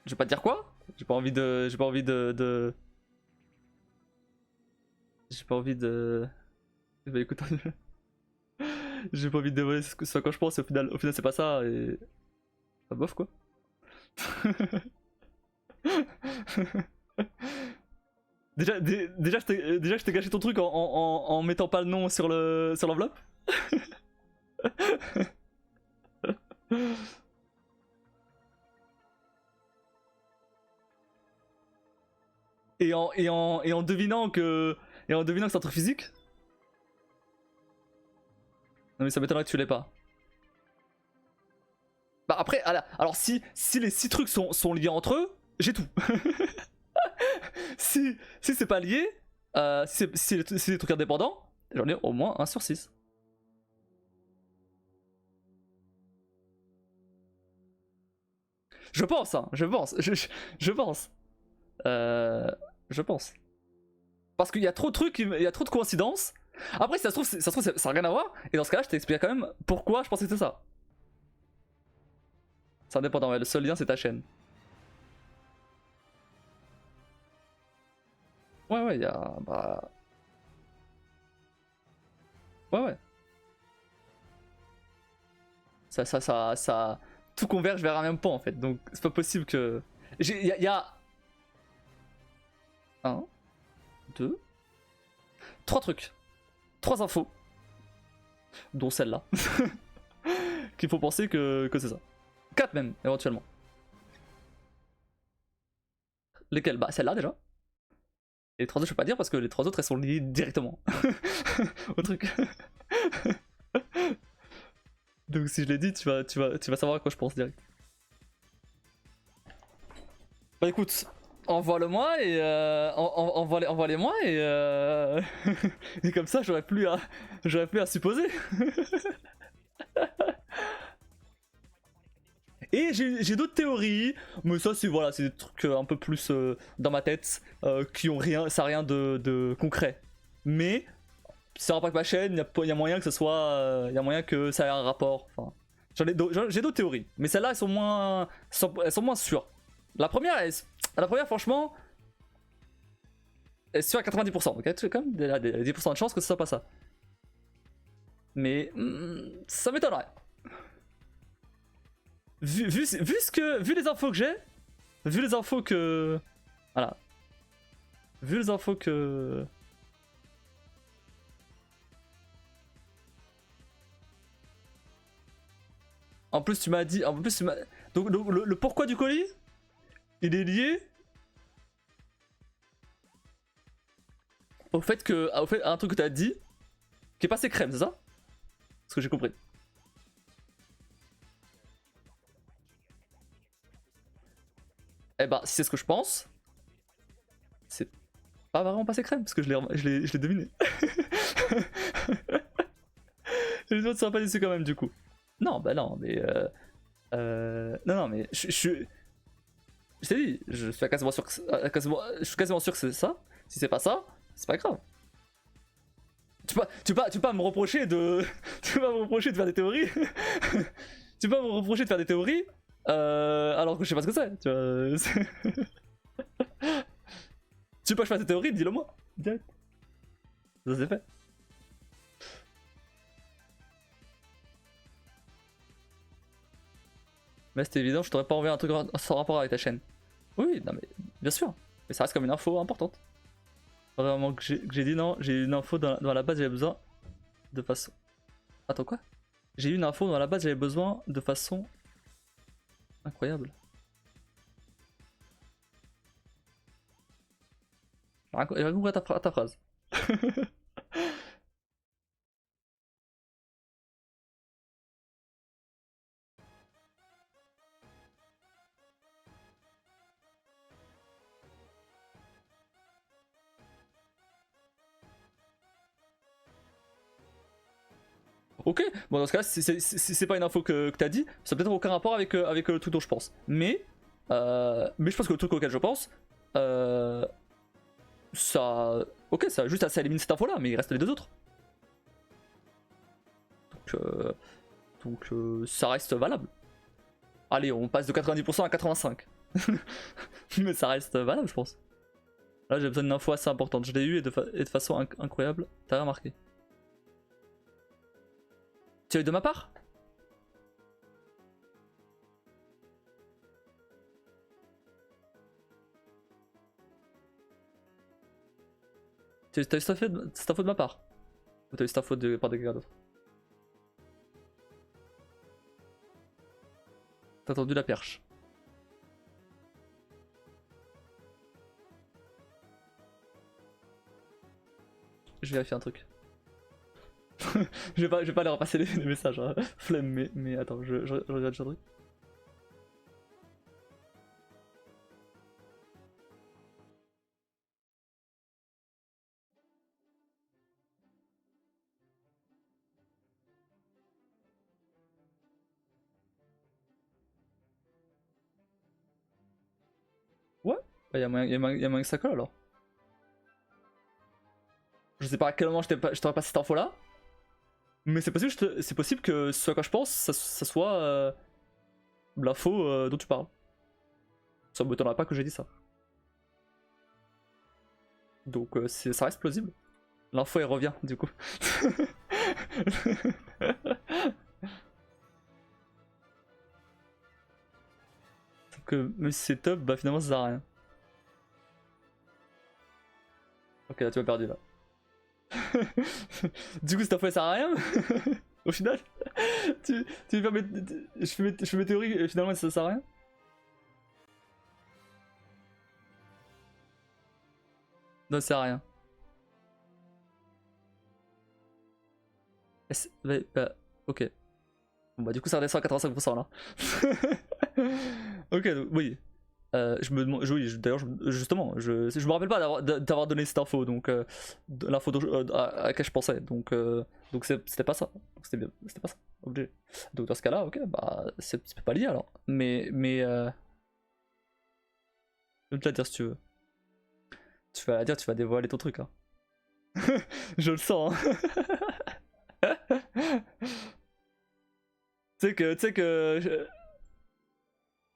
Je vais pas te dire quoi. J'ai pas envie de. J'ai pas envie de. Bah écoute, j'ai pas envie de dévoiler ce à quoi je pense. Et au final c'est pas ça et. Bah bof quoi. Déjà je t'ai gâché ton truc en mettant pas le nom sur l'enveloppe. Et en devinant que c'est un truc physique. Non mais ça m'étonnerait que tu l'aies pas. Bah après, alors si les 6 trucs sont liés entre eux, j'ai tout. si c'est pas lié, si c'est des trucs indépendants, j'en ai au moins 1 sur 6. Je pense, hein, je pense. Je pense. Parce qu'il y a trop de trucs, il y a trop de coïncidences. Après, si ça se trouve, ça n'a rien à voir. Et dans ce cas-là, je t'explique quand même pourquoi je pensais que c'était ça. C'est indépendant, ouais, le seul lien, c'est ta chaîne. Ouais, il y a. Bah. Ouais. Ça. Tout converge vers un même point en fait. Donc, c'est pas possible que. Il y a. 1, 2, 3 trucs. 3 infos. Dont celle-là. Qu'il faut penser que c'est ça. 4 même, éventuellement. Lesquelles? Bah celle-là déjà. Et les 3 autres je peux pas dire parce que les 3 autres elles sont liées directement au truc. Donc si je l'ai dit, tu vas savoir à quoi je pense direct. Bah écoute, envoie-le-moi et envoie-les-moi et et comme ça j'aurais plus à supposer. Et j'ai d'autres théories, mais ça c'est voilà, c'est des trucs un peu plus dans ma tête qui ont rien, ça a rien de concret. Mais ça va pas que ma chaîne, il y a moyen que ce soit, il y a moyen que ça ait un rapport. Enfin, j'ai d'autres théories, mais celles-là elles sont moins sûres. La première, franchement, elle est sûre à 90%. Donc il y a quand même des 10% de chance que ce soit pas ça. Mais ça m'étonnerait. Vu les infos que j'ai, vu les infos que... Voilà. Vu les infos que... En plus tu m'as dit... Donc le pourquoi du colis, il est lié au fait que... à un truc que t'as dit, qui est passé crème, c'est ça? Ce que j'ai compris. Eh bah, si c'est ce que je pense, c'est pas vraiment passé crème, parce que je l'ai deviné. Les autres sont pas déçus quand même, du coup. Non, bah non, mais... non, mais je t'ai dit, je suis quasiment sûr que c'est ça. Si c'est pas ça, c'est pas grave. Tu peux pas me reprocher de... tu peux pas me reprocher de faire des théories. Tu peux pas me reprocher de faire des théories alors que je sais pas ce que c'est. Tu vois, tu veux pas que je fasse des théories, dis-le moi. Direct. Ça c'est fait. Mais c'était évident, je t'aurais pas envoyé un truc sans rapport avec ta chaîne. Oui, non mais bien sûr. Mais ça reste comme une info importante. Vraiment que j'ai dit non, j'ai eu une info dans la base, j'avais besoin de façon... Attends quoi? J'ai eu une info dans la base, j'avais besoin de façon... Incroyable. J'ai rien compris à ta phrase. Ok, bon dans ce cas, c'est pas une info que t'as dit, ça n'a peut-être aucun rapport avec le truc dont je pense. Mais je pense que le truc auquel je pense, ça... Ok, ça juste ça élimine cette info-là, mais il reste les deux autres. Donc ça reste valable. Allez, on passe de 90% à 85%. Mais ça reste valable, je pense. Là, j'ai besoin d'une info assez importante. Je l'ai eu et de façon incroyable. T'as remarqué. Tu as eu de ma part? T'as eu cette info de ma part? Ou t'as eu cette info par de quelqu'un d'autre? T'as tendu la perche. Je vais vérifier un truc. je vais pas aller repasser les messages, hein. Flemme, mais attends, je regarde un truc. Ouais, bah y'a moyen que ça colle alors. Je sais pas à quel moment je t'aurais passé cette info là. Mais c'est possible que ce à quoi je pense, ça soit l'info dont tu parles. Ça m'étonnerait pas que j'ai dit ça. Donc ça reste plausible. L'info elle revient du coup. Donc même si c'est top, bah finalement ça sert à rien. Ok là tu m'as perdu là. Du coup cette info elle sert à rien. Au final, tu fais je fais mes théories et finalement ça sert à rien. Non, ça sert à rien. Bah, ok. Bon, bah, du coup, ça redescend à 85% là. Ok, donc, oui. Je me demande, oui, d'ailleurs, justement, je me rappelle pas d'avoir donné cette info, donc l'info à laquelle je pensais, donc c'était pas ça, donc c'était bien, c'était pas ça, obligé. Donc dans ce cas-là, ok, bah c'est pas lié alors, mais je vais te la dire si tu veux. Tu vas la dire, tu vas dévoiler ton truc, hein. Je le sens, hein. Tu sais que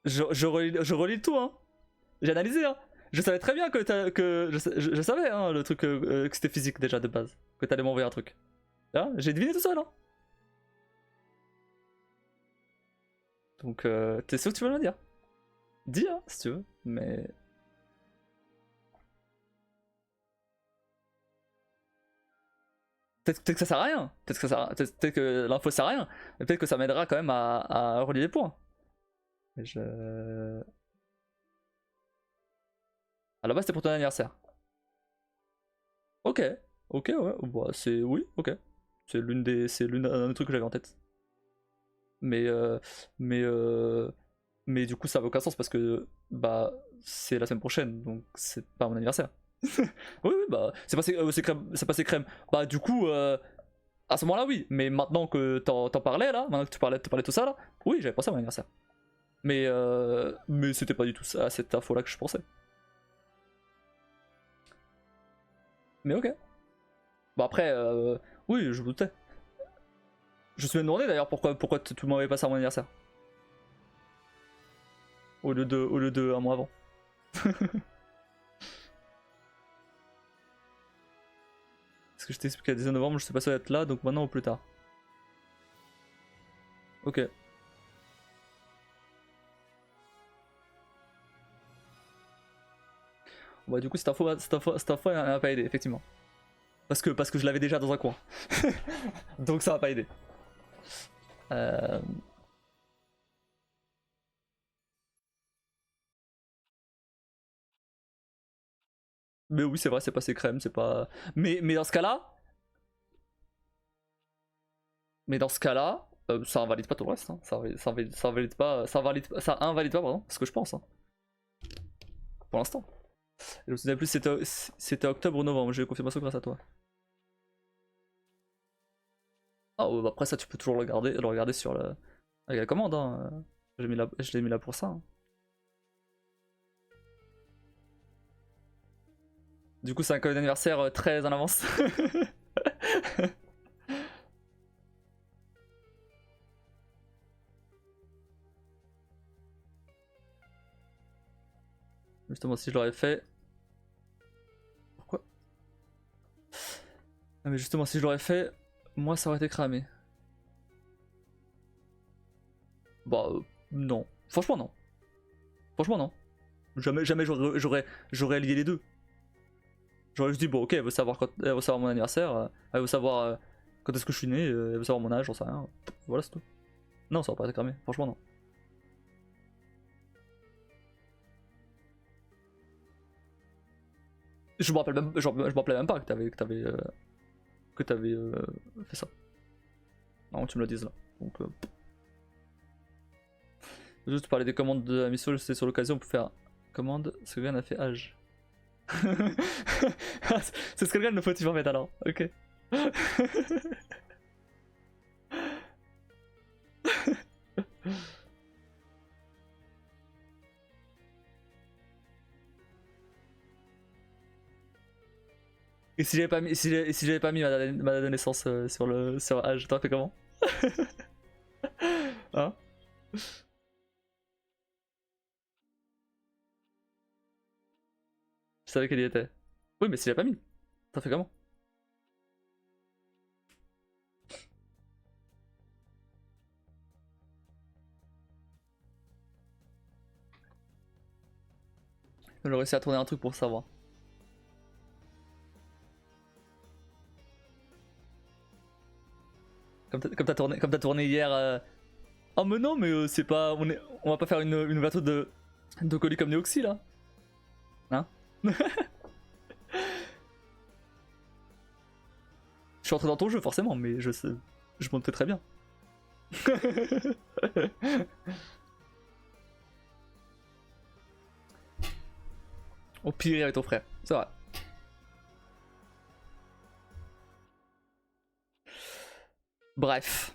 je relis le tout, hein. J'ai analysé, hein. Je savais très bien que je savais, hein, le truc que c'était physique déjà de base, que t'allais m'envoyer un truc. Hein, j'ai deviné tout seul, hein. Donc t'es sûr que tu veux me le dire? Dis, hein, si tu veux, mais peut-être que ça sert à rien. Peut-être que l'info sert à rien. Mais peut-être que ça m'aidera quand même à relier les points. Mais je... À la base, c'était pour ton anniversaire. Ok, ok, ouais, bah, c'est oui, ok. C'est l'une d'un des trucs que j'avais en tête. Mais mais mais du coup, ça n'a aucun sens parce que bah c'est la semaine prochaine, donc c'est pas mon anniversaire. Oui, oui, bah c'est passé crème. Bah du coup, à ce moment-là, oui. Mais maintenant que t'en parlais là, maintenant que tu parlais de tout ça là, oui, j'avais pensé à mon anniversaire. Mais c'était pas du tout ça, à cette info-là que je pensais. Mais ok. Bah après, oui, je me doutais. Je me suis même demandé d'ailleurs pourquoi tu m'avais passé à mon anniversaire au lieu de un mois avant. Parce que je t'ai expliqué le 19 novembre, je sais pas si ça va être là, donc maintenant ou plus tard. Ok. Bah du coup cette info elle m'a pas aidé, effectivement. Parce que je l'avais déjà dans un coin. Donc ça m'a pas aidé. Euh... Mais oui, c'est vrai, c'est passé crème, c'est pas. Mais dans ce cas-là, dans ce cas-là, ça invalide pas tout le reste. Hein. Ça invalide pas, ça invalide pas, pardon, ce que je pense. Hein, pour l'instant. Je me souviens plus, c'était octobre ou novembre. J'ai eu confirmation grâce à toi. Ah, bah après ça, tu peux toujours le regarder sur avec la commande. Hein. Je l'ai mis là pour ça. Hein. Du coup, c'est un cadeau d'anniversaire très en avance. Justement, si je l'aurais fait. Pourquoi? Ah, mais justement, si je l'aurais fait, moi ça aurait été cramé. Bah, non. Franchement, non. Franchement, non. Jamais j'aurais lié les deux. J'aurais juste dit, bon, ok, elle veut savoir mon anniversaire, elle veut savoir quand est-ce que je suis né, elle veut savoir mon âge, j'en sais rien. Voilà, c'est tout. Non, ça aurait pas été cramé. Franchement, non. Je me rappelais même pas que t'avais fait ça. Non, tu me le dises là. Donc, juste parler des commandes de la mission, c'est sur l'occasion pour faire commande. Ce que a fait âge. C'est ce que le faut-il en mettre alors. Ok. Et si j'avais pas mis, si j'avais pas mis ma date de naissance sur âge, t'aurais fait comment? Hein? Je savais qu'elle y était. Oui, mais si j'avais pas mis, t'aurais fait comment? J'aurais réussi à tourner un truc pour savoir. comme t'as tourné hier. Oh mais non, mais c'est pas, on va pas faire une ouverture de colis comme Neoxy là, hein? Je suis entré dans ton jeu forcément, mais je montais très bien. Au pire avec ton frère, c'est vrai. Bref.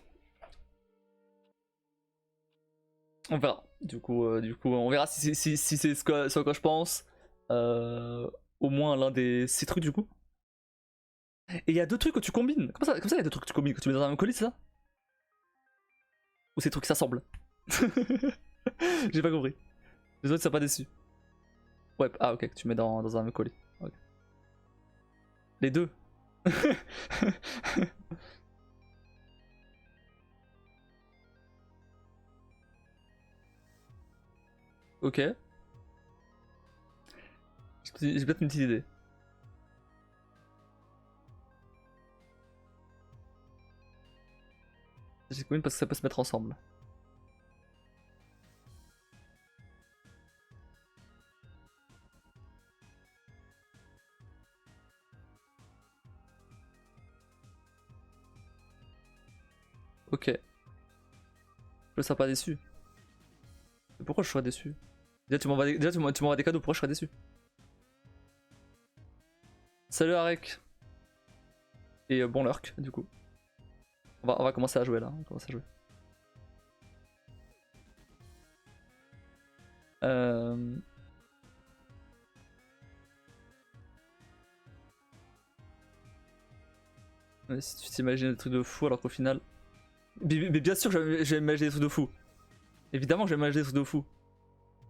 On verra. Du coup, on verra si c'est ce que je pense. Au moins l'un des 6 trucs du coup. Et il y a 2 trucs que tu combines. Comme ça il y a 2 trucs que tu combines, que tu mets dans un même colis, c'est ça? Ou ces trucs qui s'assemblent? J'ai pas compris. Les autres, ça pas déçu. Ouais, ah ok, que tu mets dans un même colis. Okay. Les deux. Ok. J'ai peut-être une petite idée. J'ai combien parce que ça peut se mettre ensemble. Ok. Je serais pas déçu. Mais pourquoi je serais déçu? Déjà tu m'envoies des cadeaux, pourquoi je serais déçu? Salut Arek. Et bon lurk du coup. On va commencer à jouer là. On commence à jouer. Si tu t'imagines des trucs de fou alors qu'au final. Mais bien sûr que j'ai imaginé des trucs de fou. Évidemment que j'ai imaginé des trucs de fou.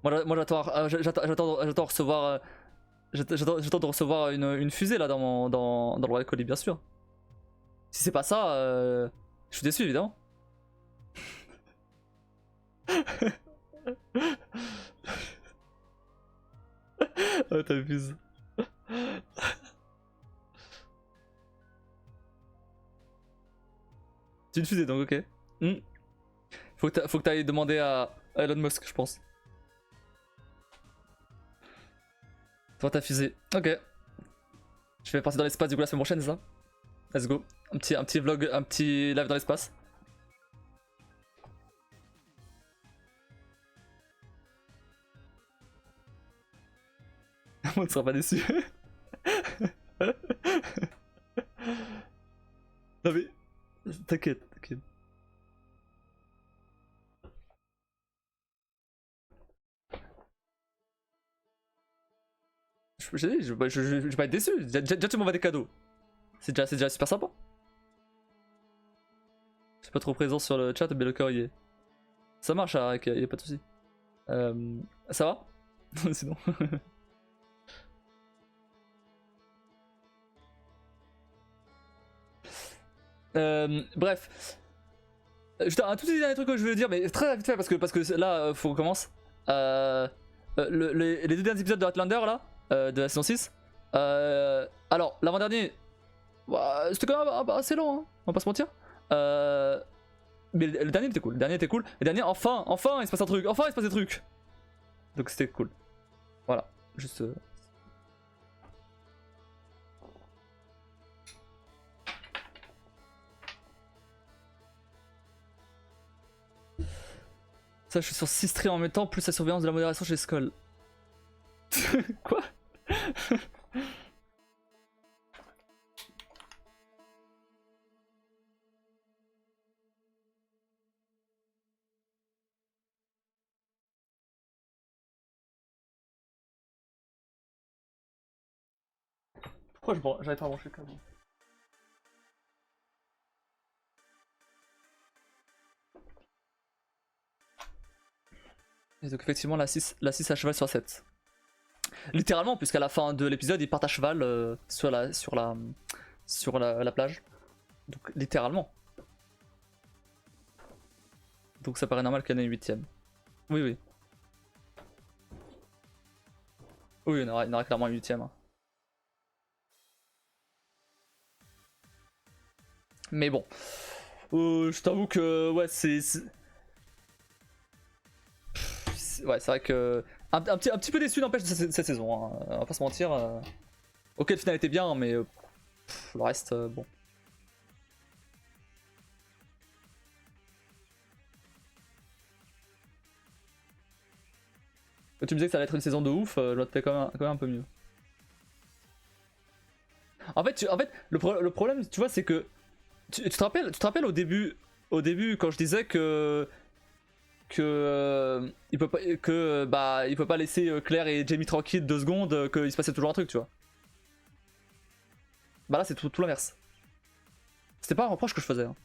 Moi j'attends recevoir. J'attends de recevoir une fusée là dans le Royal Colis, bien sûr. Si c'est pas ça, je suis déçu évidemment. Oh t'abuses. C'est une fusée donc ok. Faut que t'ailles demander à Elon Musk je pense. Toi ta fusée. Ok. Je vais partir dans l'espace du coup la semaine prochaine, c'est ça? Let's go. Un petit vlog, un petit live dans l'espace. On ne sera pas déçu. Non mais. T'inquiète, t'inquiète. Je vais pas être déçu. Déjà tu m'envoies des cadeaux. C'est déjà super sympa. Je suis pas trop présent sur le chat, mais le cœur y est. Ça marche, Arek, y a pas de soucis. Ça va? Sinon. Bref. Juste un tout petit dernier truc que je veux dire, mais très vite fait parce que là, faut qu'on commence. Les 2 derniers épisodes de Outlander là, de la saison 6. Alors, l'avant-dernier, bah, c'était quand même assez long, hein, on va pas se mentir. Mais le dernier était cool, le dernier était cool. Le dernier, enfin, il se passe un truc, enfin il se passe des trucs. Donc c'était cool. Voilà, juste. Ça, je suis sur 6 streams en même temps, plus la surveillance de la modération chez Skull. Quoi? Pourquoi j'arrive pas à brancher le câble? Et donc effectivement la 6 à cheval sur 7. Littéralement, puisqu'à la fin de l'épisode, ils partent à cheval sur la plage. Donc littéralement. Donc ça paraît normal qu'il y en ait une 8ème. Oui, oui. Oui, il y en aura clairement une 8ème. Hein. Mais bon. Je t'avoue que ouais, ouais, c'est vrai que un petit peu déçu n'empêche de cette saison. Hein. On va pas se mentir. Ok, le final était bien, mais le reste, bon. Quand tu me disais que ça allait être une saison de ouf, je m'attendais quand même un peu mieux. En fait, le problème, tu vois, c'est que tu te rappelles au début quand je disais que il peut pas que bah il peut pas laisser Claire et Jamie tranquilles 2 secondes, qu'il se passait toujours un truc, tu vois. Bah là, c'est tout l'inverse. C'était pas un reproche que je faisais. Hein.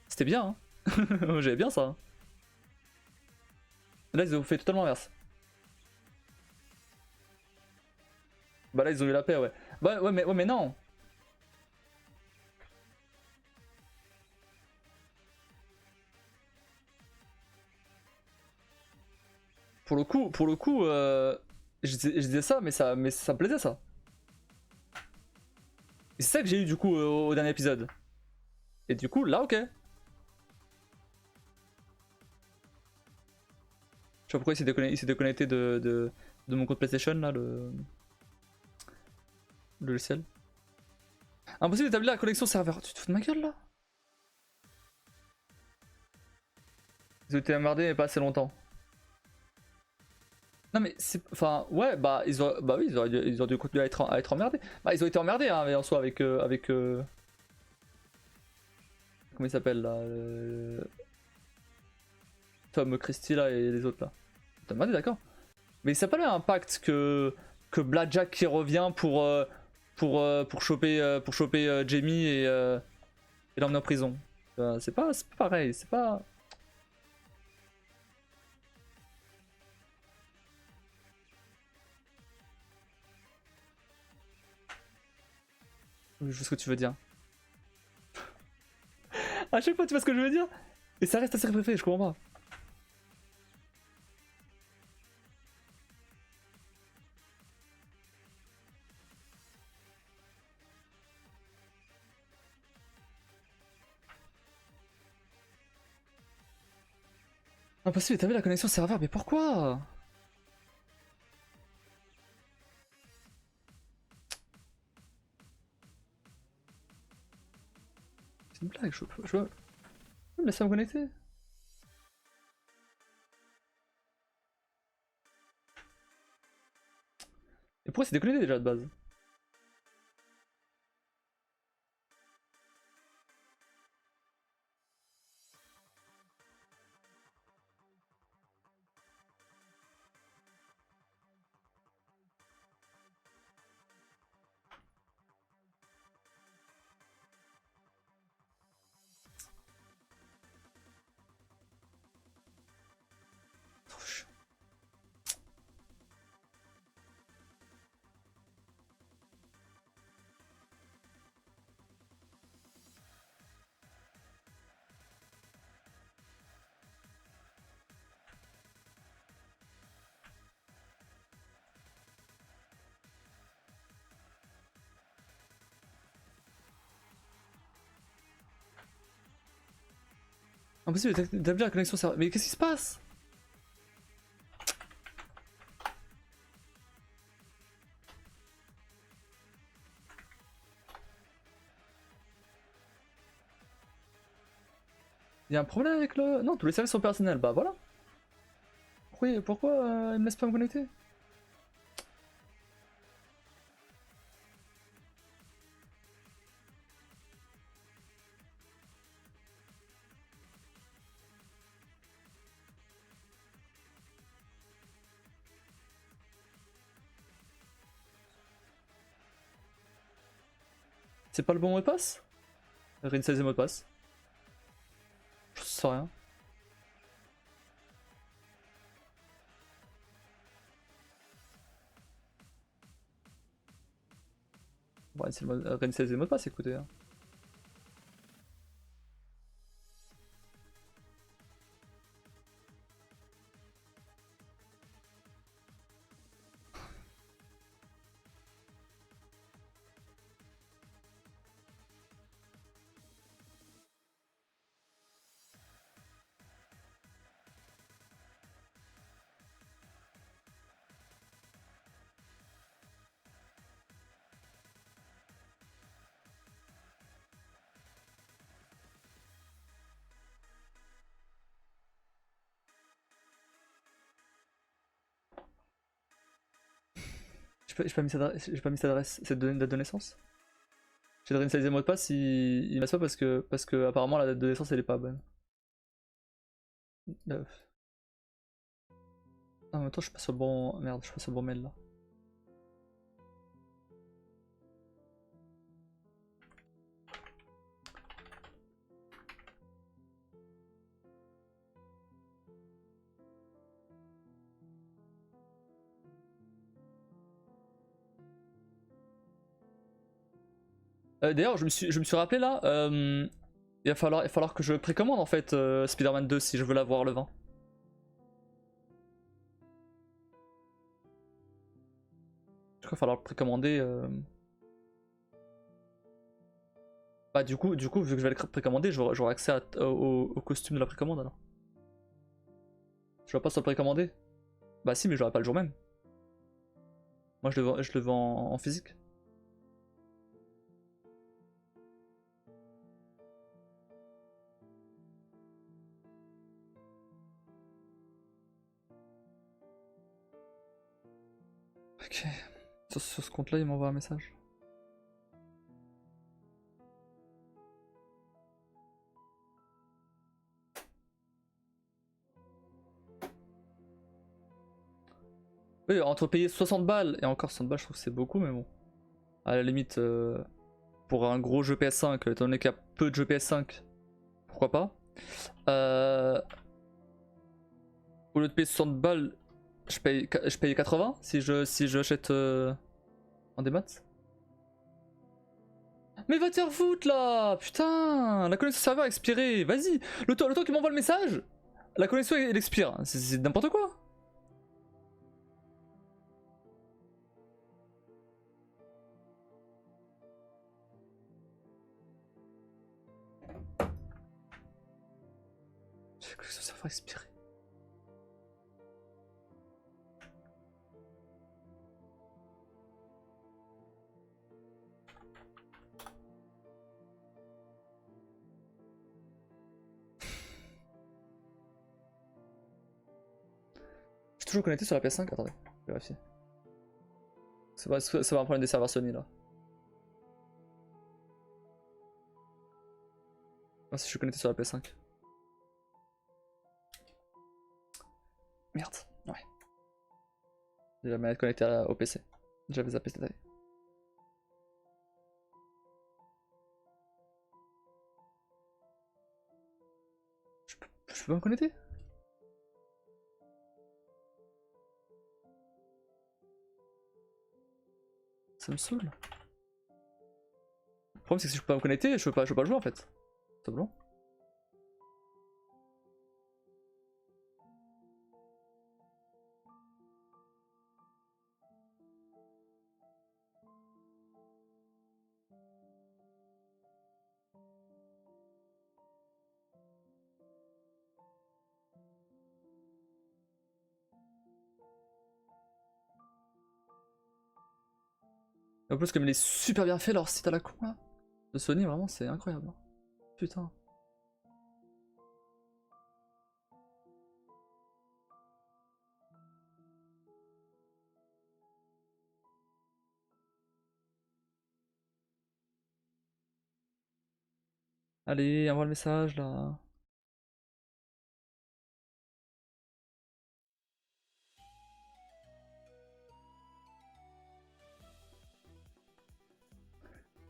C'était bien. Hein. J'avais bien ça. Hein. Là, ils ont fait totalement l'inverse. Bah là, ils ont eu la paix, ouais. Bah ouais, mais non. Pour le coup, je disais ça, mais ça me plaisait ça. Et c'est ça que j'ai eu du coup au dernier épisode. Et du coup, là, ok. Je sais pas pourquoi il s'est déconnecté de mon compte PlayStation, là, le logiciel. Impossible d'établir la connexion serveur. Tu te fous de ma gueule là? Ils ont été emmerdés, mais pas assez longtemps. Non, mais c'est. Enfin, ouais, bah, bah oui, ils ont dû continuer à être emmerdés. Bah, ils ont été emmerdés, hein, mais en soi, avec comment il s'appelle là Tom Christie là et les autres là. T'as emmerdé, d'accord. Mais ça n'a pas l'impact que Blackjack qui revient pour choper Jamie et l'emmener en prison. C'est pas pareil, c'est pas. Je vois ce que tu veux dire. À chaque fois, tu vois ce que je veux dire. Et ça reste ta série préférée, je comprends pas. Impossible, t'as vu la connexion serveur, mais pourquoi? C'est une blague, je veux me laisser me connecter. Et pourquoi c'est déconnecté déjà de base? Trop chiant. Impossible d'établir la connexion serveur. Mais qu'est-ce qui se passe? Il y a un problème avec le. Non, tous les services sont personnels, bah voilà. Pourquoi il me laisse pas me connecter? C'est pas le bon mot de passe? Réinitialiser le mot de passe. Je sais rien. Bon, réinitialiser le mot de passe, écoutez. Hein. j'ai pas mis cette adresse, cette date de naissance. J'ai de réinitialiser le mot de passe, il passe pas parce que apparemment la date de naissance elle est pas bonne. Ah, en même temps, je suis pas sur le bon. Merde, je suis pas sur le bon mail là. D'ailleurs, je me suis rappelé là, il va falloir que je précommande en fait Spider-Man 2 si je veux l'avoir le 20. Je crois qu'il va falloir le précommander. Bah, du coup, vu que je vais le précommander, j'aurai accès au costume de la précommande alors. Je vais pas se le précommander. Bah, si, mais je l'aurai pas le jour même. Moi, je le vends en physique. Ok. Sur ce compte-là, il m'envoie un message. Oui, entre payer 60 balles et encore 60 balles, je trouve que c'est beaucoup, mais bon. À la limite, pour un gros jeu PS5, étant donné qu'il y a peu de jeux PS5, pourquoi pas. Au lieu de payer 60 balles, je paye 80 si je achète en démat. Mais va te faire foutre là! Putain! La connexion serveur a expiré! Vas-y! Le temps qu'il m'envoie le message, la connexion elle expire. C'est n'importe quoi! La connexion serveur a expiré. Je suis toujours connecté sur la PS5, attendez, je vais vérifier. C'est pas un problème des serveurs Sony là. Ah, si je suis connecté sur la PS5. Merde, ouais. J'ai la manette connectée au PC. J'avais zappé cette année. Je peux pas me connecter? Ça me saoule. Le problème c'est que si je peux pas me connecter, je peux pas jouer en fait. C'est bon. Et en plus comme il est super bien fait leur site à la con là. De Sony vraiment c'est incroyable. Putain. Allez, envoie le message là.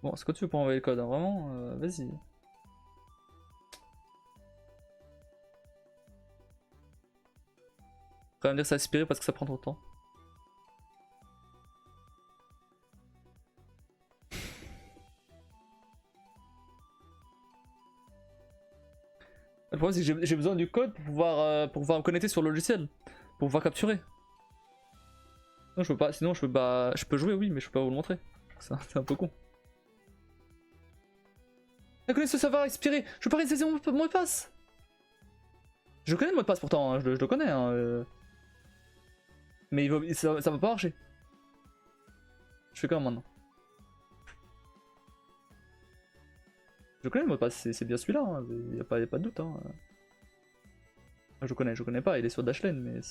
Bon, c'est quoi tu veux pas envoyer le code, hein, vraiment, vas-y. Faut quand même dire que ça a aspiré parce que ça prend trop de temps. Le problème c'est que j'ai besoin du code pour pouvoir me connecter sur le logiciel. Pour pouvoir capturer. Non, je peux pas, sinon je peux pas. Je peux jouer oui mais je peux pas vous le montrer. C'est un peu con. La connexion serveur a expiré, je peux pas réaliser mon mot de passe. Je connais le mot de passe pourtant, hein, je le connais. Hein, mais ça va pas marcher. Je fais comment maintenant? Je connais le mot de passe, c'est bien celui-là, hein, y a pas de doute. Hein. Je connais pas, il est sur Dashlane, mais.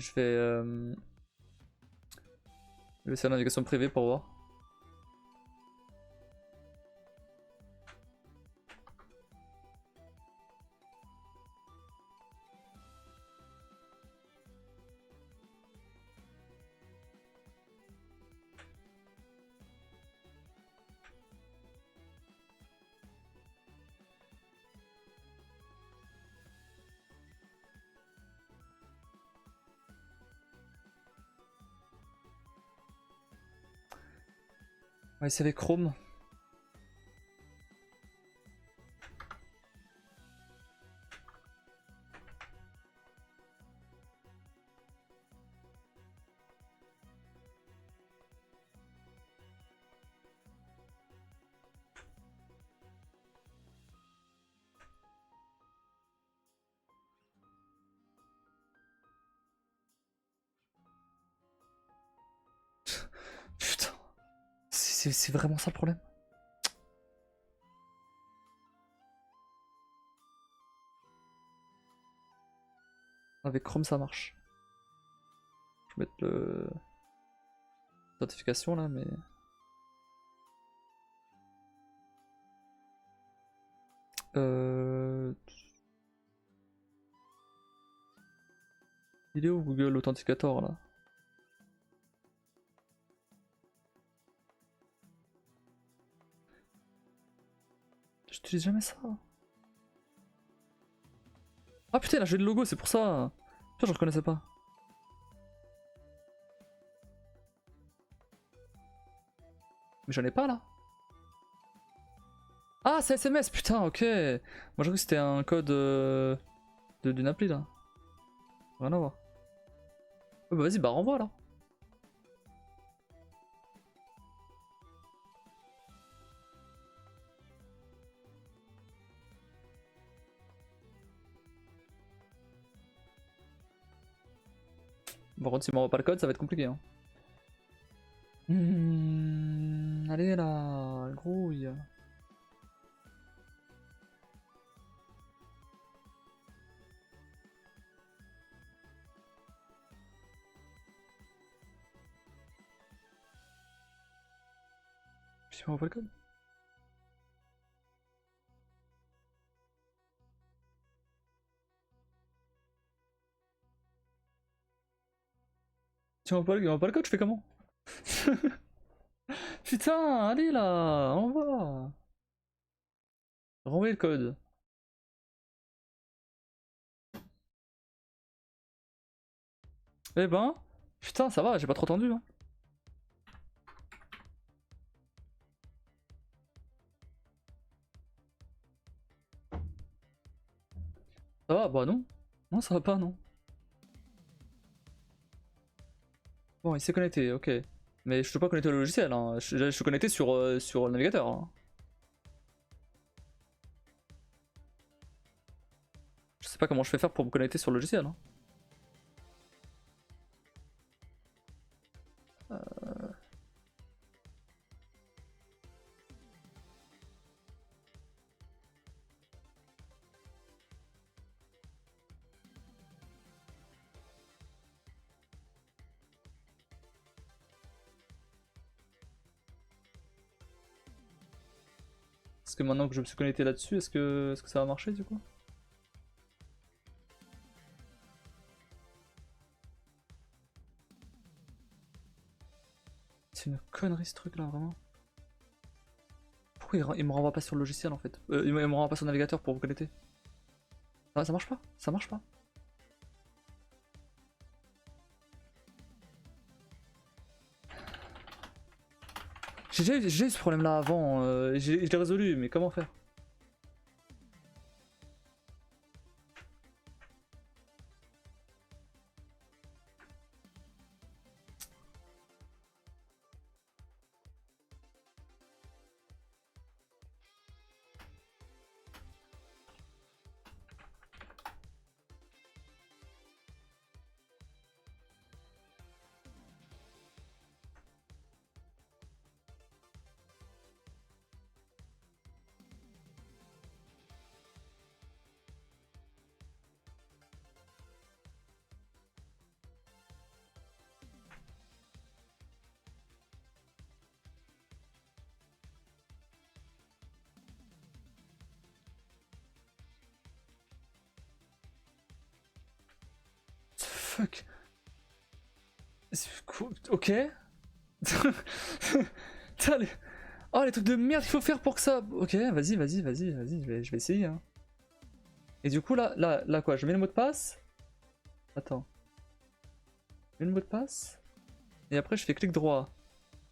Je vais laisser la navigation privée pour voir. On va essayer avec Chrome. Putain, c'est vraiment ça le problème. Avec Chrome ça marche. Je vais mettre le notification là, mais il est où Google Authenticator là? J'utilise jamais ça. Ah putain, là j'ai le logo, c'est pour ça. Putain, je reconnaissais pas. Mais j'en ai pas là. Ah, c'est SMS, putain, ok. Moi j'ai cru que c'était un code d'une appli là. Rien à voir. Ouais, bah vas-y, bah renvoie là. Par contre, si m'envoie pas le code, ça va être compliqué. Hein. Allez là, grouille. Si m'envoie pas le code. Si m'envoie pas le code, je fais comment? Putain, allez là, envoie. Renvoyez le code. Eh ben, putain, ça va, j'ai pas trop tendu. Hein. Ça va, bah non. Non, ça va pas, non. Bon, il s'est connecté, ok. Mais je suis pas connecté au logiciel, hein. Je suis connecté sur le navigateur. Hein. Je sais pas comment je vais faire pour me connecter sur le logiciel. Hein. Est-ce que maintenant que je me suis connecté là-dessus, est-ce que ça va marcher du coup? C'est une connerie ce truc là, vraiment. Pourquoi il me renvoie pas sur le logiciel en fait? Il me renvoie pas sur le navigateur pour me connecter. Ah, ça marche pas? Ça marche pas? J'ai eu ce problème là avant, je l'ai résolu, mais comment faire? fuck? Ok. Putain, oh, les trucs de merde qu'il faut faire pour que ça... Ok, vas-y, je vais essayer. Hein. Et du coup, là, quoi? Je mets le mot de passe. Attends. Je mets le mot de passe. Et après, je fais clic droit.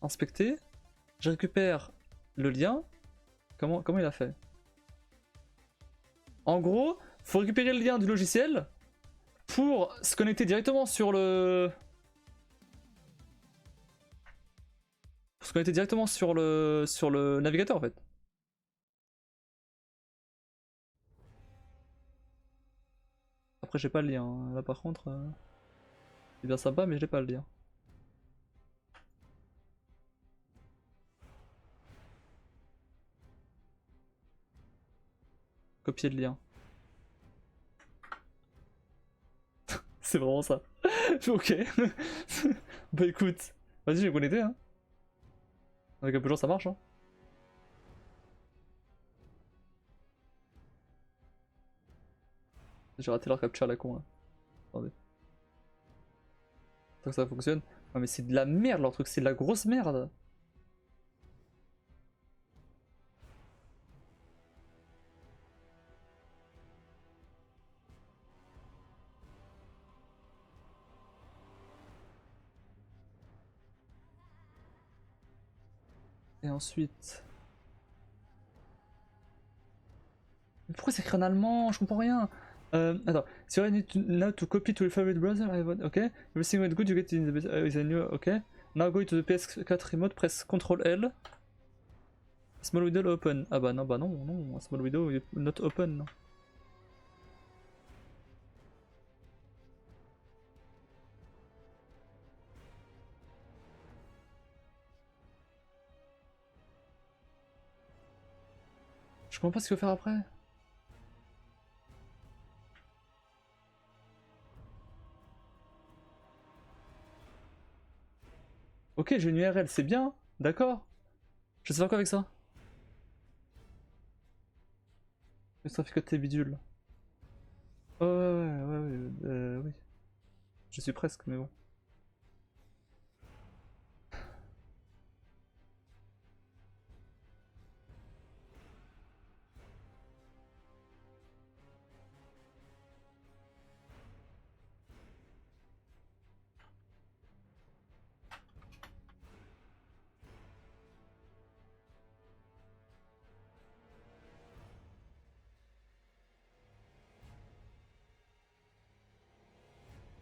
Inspecter. Je récupère le lien. Comment il a fait? En gros, faut récupérer le lien du logiciel pour se connecter directement sur le... Pour se connecter directement sur le navigateur en fait. Après j'ai pas le lien, hein. Là par contre c'est bien sympa mais j'ai pas le lien. Copier le lien. C'est vraiment ça. Ok. Bah écoute, vas-y je vais connecter hein. Avec un peu de chance ça marche hein. J'ai raté leur capture à la con là. Attendez. Faut que ça fonctionne. Non mais c'est de la merde leur truc, c'est de la grosse merde. Et ensuite... Mais pourquoi c'est écrit en allemand? Je comprends rien. Attends. So I need to, now to copy to your favorite browser. Ok. Everything went good. You get in the is a new. Ok. Now go to the PS4 remote. Press Ctrl L. Small window open. Ah bah non. Small window not open. Non. Je comprends pas ce qu'il faut faire après. Ok, j'ai une URL, c'est bien. D'accord. Je sais pas quoi avec ça. Ça fait que tes bidules. Oh, oui. Je suis presque, mais bon.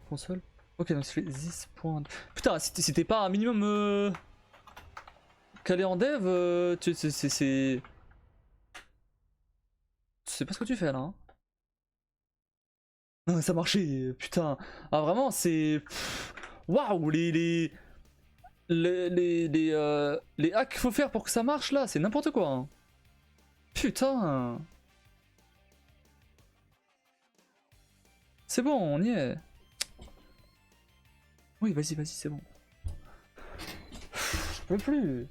Console. Ok, donc c'est 10 points. Putain, si t'es pas un minimum calé en dev, c'est. Tu sais pas ce que tu fais là. Hein. Non, ça marchait, putain. Ah, vraiment, c'est. Waouh, les hacks qu'il faut faire pour que ça marche là, c'est n'importe quoi. Hein. Putain. C'est bon, on y est. Oui, vas-y, c'est bon. Je peux plus.